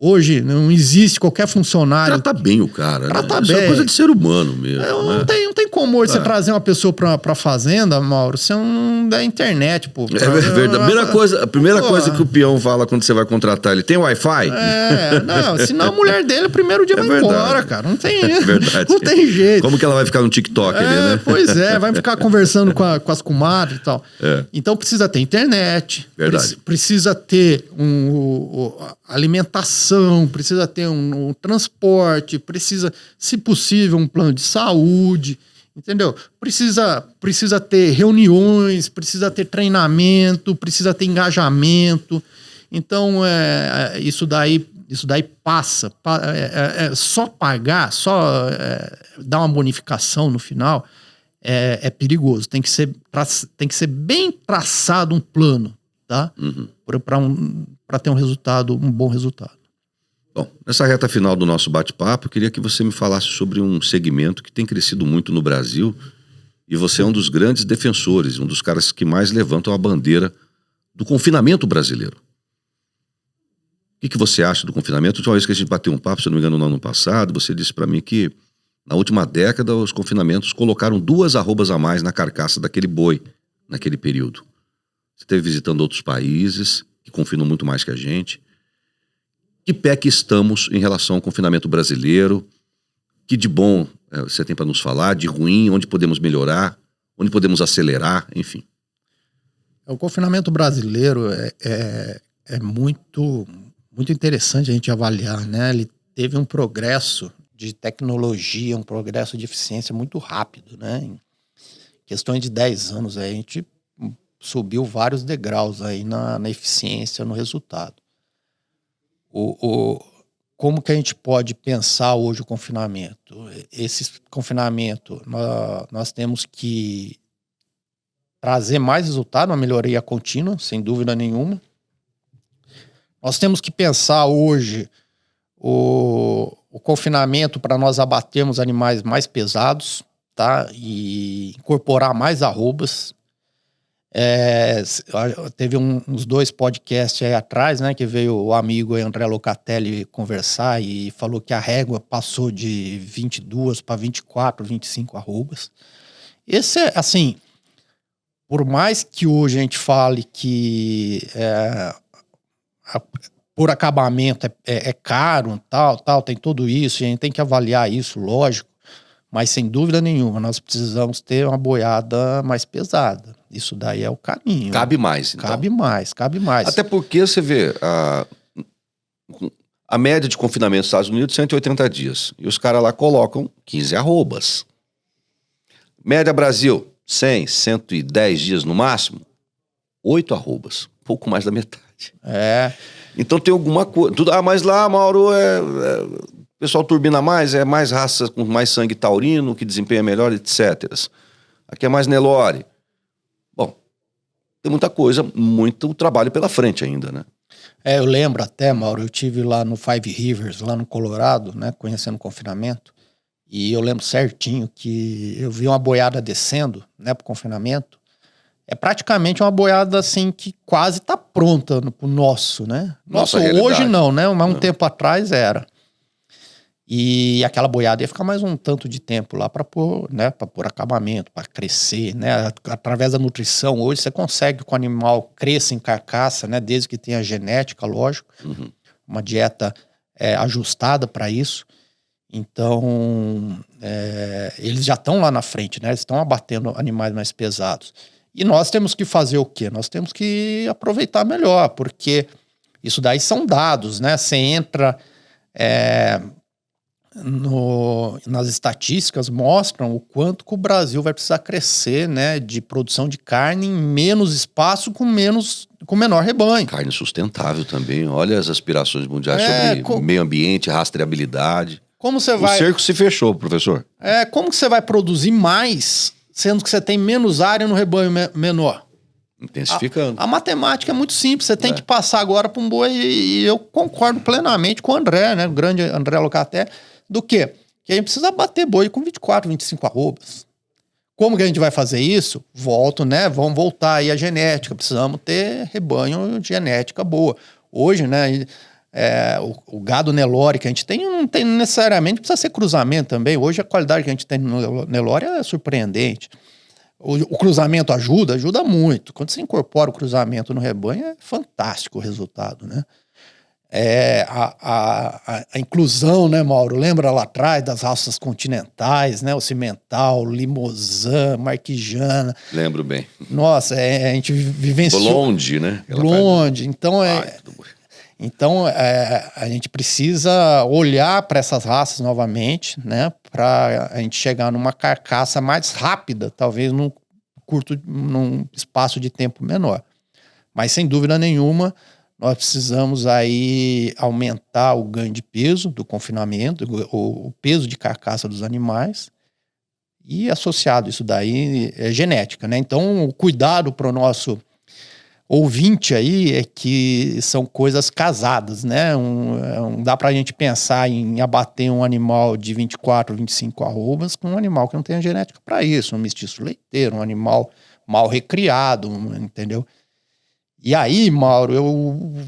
[SPEAKER 2] Hoje não existe qualquer funcionário...
[SPEAKER 1] Trata bem o cara,
[SPEAKER 2] Trata
[SPEAKER 1] né?
[SPEAKER 2] bem.
[SPEAKER 1] Isso é coisa de ser humano mesmo.
[SPEAKER 2] Não tem como hoje você trazer uma pessoa pra fazenda, Mauro, você não dá internet, pô.
[SPEAKER 1] É verdade. A primeira coisa que o peão fala quando você vai contratar, ele tem Wi-Fi?
[SPEAKER 2] Senão a mulher dele, o primeiro dia vai embora, cara. Não tem, não tem jeito.
[SPEAKER 1] Como que ela vai ficar no TikTok ali, né?
[SPEAKER 2] Pois vai ficar conversando com as comadres e tal. Então precisa ter internet.
[SPEAKER 1] Verdade.
[SPEAKER 2] Precisa ter alimentação, precisa ter um transporte, precisa, se possível, um plano de saúde, entendeu? Precisa ter reuniões, precisa ter treinamento, precisa ter engajamento. Então, isso daí passa. Só pagar, dar uma bonificação no final é perigoso. Tem que ser bem traçado um plano, tá?
[SPEAKER 1] Uhum.
[SPEAKER 2] Para ter um bom resultado.
[SPEAKER 1] Bom, nessa reta final do nosso bate-papo, eu queria que você me falasse sobre um segmento que tem crescido muito no Brasil e você é um dos grandes defensores, um dos caras que mais levantam a bandeira do confinamento brasileiro. O que você acha do confinamento? A última vez que a gente bateu um papo, se não me engano, no ano passado, você disse para mim que na última década os confinamentos colocaram 2 arrobas a mais na carcaça daquele boi naquele período. Você esteve visitando outros países que confinam muito mais que a gente. Que pé que estamos em relação ao confinamento brasileiro? Que de bom você tem para nos falar? De ruim? Onde podemos melhorar? Onde podemos acelerar? Enfim.
[SPEAKER 2] O confinamento brasileiro é muito, muito interessante a gente avaliar, né? Ele teve um progresso de tecnologia, um progresso de eficiência muito rápido, né? Em questões de 10 anos, aí, a gente subiu vários degraus aí na eficiência, no resultado. Como que a gente pode pensar hoje o confinamento? Esse confinamento, nós temos que trazer mais resultado, uma melhoria contínua, sem dúvida nenhuma. Nós temos que pensar hoje o confinamento para nós abatermos animais mais pesados, tá? E incorporar mais arrobas. Teve uns 2 podcasts aí atrás, né, que veio o amigo André Locatelli conversar e falou que a régua passou de 22 para 24, 25 arrobas. Esse é, assim, por mais que hoje a gente fale que por acabamento é caro, tal, tem tudo isso, a gente tem que avaliar isso, lógico, mas sem dúvida nenhuma, nós precisamos ter uma boiada mais pesada. Isso daí é o caminho.
[SPEAKER 1] Cabe mais, então.
[SPEAKER 2] Cabe mais.
[SPEAKER 1] Até porque você vê, a média de confinamento nos Estados Unidos, 180 dias. E os caras lá colocam 15 arrobas. Média Brasil, 100, 110 dias no máximo, 8 arrobas. Pouco mais da metade. Então tem alguma coisa. Mas lá, Mauro, o pessoal turbina mais, é mais raça com mais sangue taurino, que desempenha melhor, etc. Aqui é mais Nelore. Bom, tem muita coisa, muito trabalho pela frente ainda, né?
[SPEAKER 2] Eu lembro até, Mauro, eu tive lá no Five Rivers, lá no Colorado, né, conhecendo o confinamento, e eu lembro certinho que eu vi uma boiada descendo, né, pro confinamento. É praticamente uma boiada, assim, que quase tá pronta pro nosso, né?
[SPEAKER 1] Nossa,
[SPEAKER 2] hoje não, né? Mas um tempo atrás era. E aquela boiada ia ficar mais um tanto de tempo lá para pôr, né, para pôr acabamento, para crescer, né? Através da nutrição, hoje você consegue que o animal cresça em carcaça, né? Desde que tenha genética, lógico. Uma dieta ajustada para isso. Então, eles já estão lá na frente, né? Eles estão abatendo animais mais pesados. E nós temos que fazer o quê? Nós temos que aproveitar melhor, porque isso daí são dados, né? Você entra nas estatísticas, mostram o quanto que o Brasil vai precisar crescer, né? De produção de carne em menos espaço com menor rebanho.
[SPEAKER 1] Carne sustentável também. Olha as aspirações mundiais sobre meio ambiente, rastreabilidade.
[SPEAKER 2] Como você vai...
[SPEAKER 1] O cerco se fechou, professor.
[SPEAKER 2] Como que você vai produzir mais, sendo que você tem menos área no rebanho menor?
[SPEAKER 1] Intensificando.
[SPEAKER 2] A matemática é muito simples, você tem que passar agora para um boi, e eu concordo plenamente com o André, né, o grande André Locatelli, do quê? Que a gente precisa bater boi com 24, 25 arrobas. Como que a gente vai fazer isso? Vamos voltar aí a genética, precisamos ter rebanho de genética boa. Hoje, né, o gado Nelore que a gente tem, não tem necessariamente, precisa ser cruzamento também. Hoje a qualidade que a gente tem no Nelore é surpreendente. O cruzamento ajuda muito. Quando você incorpora o cruzamento no rebanho, é fantástico o resultado, né? A inclusão, né, Mauro? Lembra lá atrás das raças continentais, né? O Cimental, Limousin, Marquijana.
[SPEAKER 1] Lembro bem.
[SPEAKER 2] Nossa, a gente vivenciou...
[SPEAKER 1] Blonde, né?
[SPEAKER 2] Blonde. Então, a gente precisa olhar para essas raças novamente, né? Para a gente chegar numa carcaça mais rápida, talvez num espaço de tempo menor. Mas, sem dúvida nenhuma, nós precisamos aí aumentar o ganho de peso do confinamento, o peso de carcaça dos animais, e associado isso daí é genética, né? Então, o cuidado para o nosso ouvinte aí é que são coisas casadas, né? Não dá pra gente pensar em abater um animal de 24, 25 arrobas com um animal que não tenha genética para isso, um mestiço leiteiro, um animal mal recriado, entendeu? E aí, Mauro, eu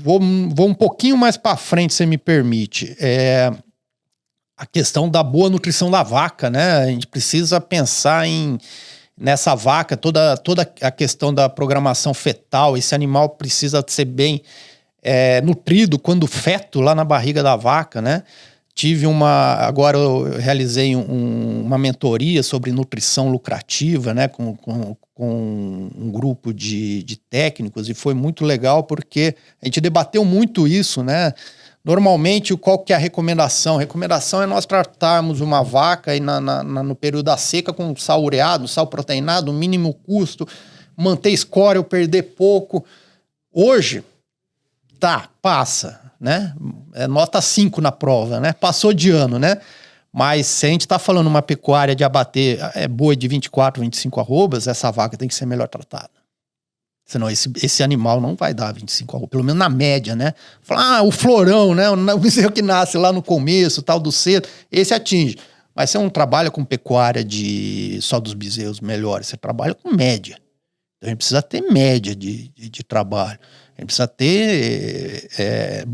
[SPEAKER 2] vou um pouquinho mais para frente, se me permite. A questão da boa nutrição da vaca, né? A gente precisa pensar nessa vaca, toda a questão da programação fetal. Esse animal precisa ser bem nutrido quando feto lá na barriga da vaca, né? Agora eu realizei uma mentoria sobre nutrição lucrativa, né? Com um grupo de técnicos, e foi muito legal porque a gente debateu muito isso, né? Normalmente, qual que é a recomendação? A recomendação é nós tratarmos uma vaca aí no período da seca com sal ureado, sal proteinado, mínimo custo, manter score ou perder pouco. Hoje, passa, né? Nota 5 na prova, né? Passou de ano, né? Mas se a gente está falando uma pecuária de abater boi de 24, 25 arrobas, essa vaca tem que ser melhor tratada. Senão esse animal não vai dar 25 arrobas, pelo menos na média, né? Fala, o florão, né? O bezerro que nasce lá no começo, tal do cedo, esse atinge. Mas você não trabalha com pecuária só dos bezerros melhores, você trabalha com média. Então, a gente precisa ter média de trabalho. A gente precisa ter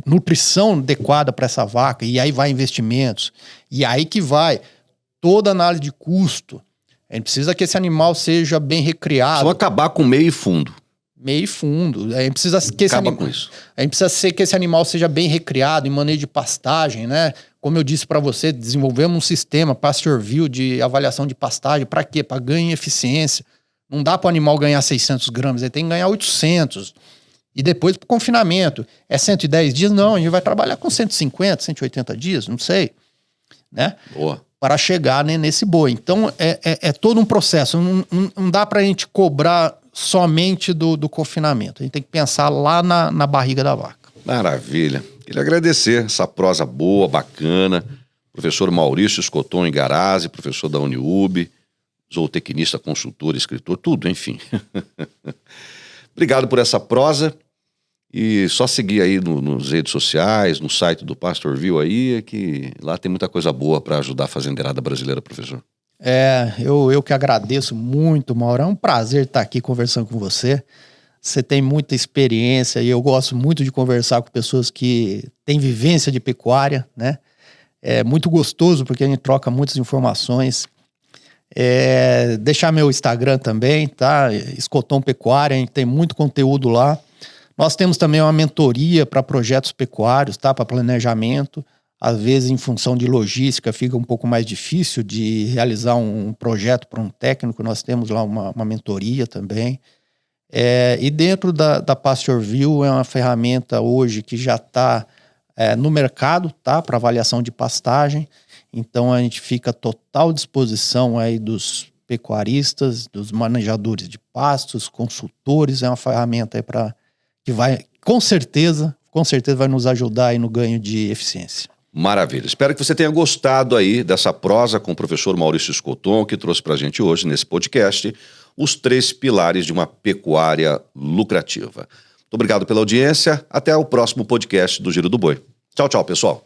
[SPEAKER 2] nutrição adequada para essa vaca. E aí vai investimentos. E aí que vai toda análise de custo. A gente precisa que esse animal seja bem recriado.
[SPEAKER 1] Só acabar com meio e fundo.
[SPEAKER 2] Meio e fundo. A gente precisa que esse
[SPEAKER 1] Acaba com isso.
[SPEAKER 2] A gente precisa que esse animal seja bem recriado em manejo de pastagem, né? Como eu disse para você, desenvolvemos um sistema PastureView de avaliação de pastagem. Para quê? Para ganho em eficiência. Não dá para o animal ganhar 600 gramas, ele tem que ganhar 800. E depois para o confinamento. É 110 dias? Não, a gente vai trabalhar com 150, 180 dias, não sei. Né?
[SPEAKER 1] Boa.
[SPEAKER 2] Para chegar, né, nesse boi. Então, é todo um processo. Não dá para a gente cobrar somente do confinamento. A gente tem que pensar lá na barriga da vaca.
[SPEAKER 1] Maravilha. Queria agradecer essa prosa boa, bacana. Professor Maurício Scotton Igarazzi, professor da Uniub, zootecnista, consultor, escritor, tudo, enfim. Obrigado por essa prosa. E só seguir aí nas redes sociais, no site do PastorView aí, que lá tem muita coisa boa para ajudar a fazendeirada brasileira, professor.
[SPEAKER 2] Eu que agradeço muito, Mauro. É um prazer estar aqui conversando com você. Você tem muita experiência e eu gosto muito de conversar com pessoas que têm vivência de pecuária, né? É muito gostoso porque a gente troca muitas informações. Deixar meu Instagram também, tá? Scotton Pecuária, a gente tem muito conteúdo lá. Nós temos também uma mentoria para projetos pecuários, tá? Para planejamento. Às vezes, em função de logística, fica um pouco mais difícil de realizar um projeto para um técnico. Nós temos lá uma mentoria também. E dentro da PastorView é uma ferramenta hoje que já está no mercado, tá? Para avaliação de pastagem. Então, a gente fica à total disposição aí dos pecuaristas, dos manejadores de pastos, consultores. É uma ferramenta aí que vai, com certeza vai nos ajudar aí no ganho de eficiência.
[SPEAKER 1] Maravilha. Espero que você tenha gostado aí dessa prosa com o professor Maurício Scotton, que trouxe para a gente hoje, nesse podcast, os 3 pilares de uma pecuária lucrativa. Muito obrigado pela audiência. Até o próximo podcast do Giro do Boi. Tchau, tchau, pessoal.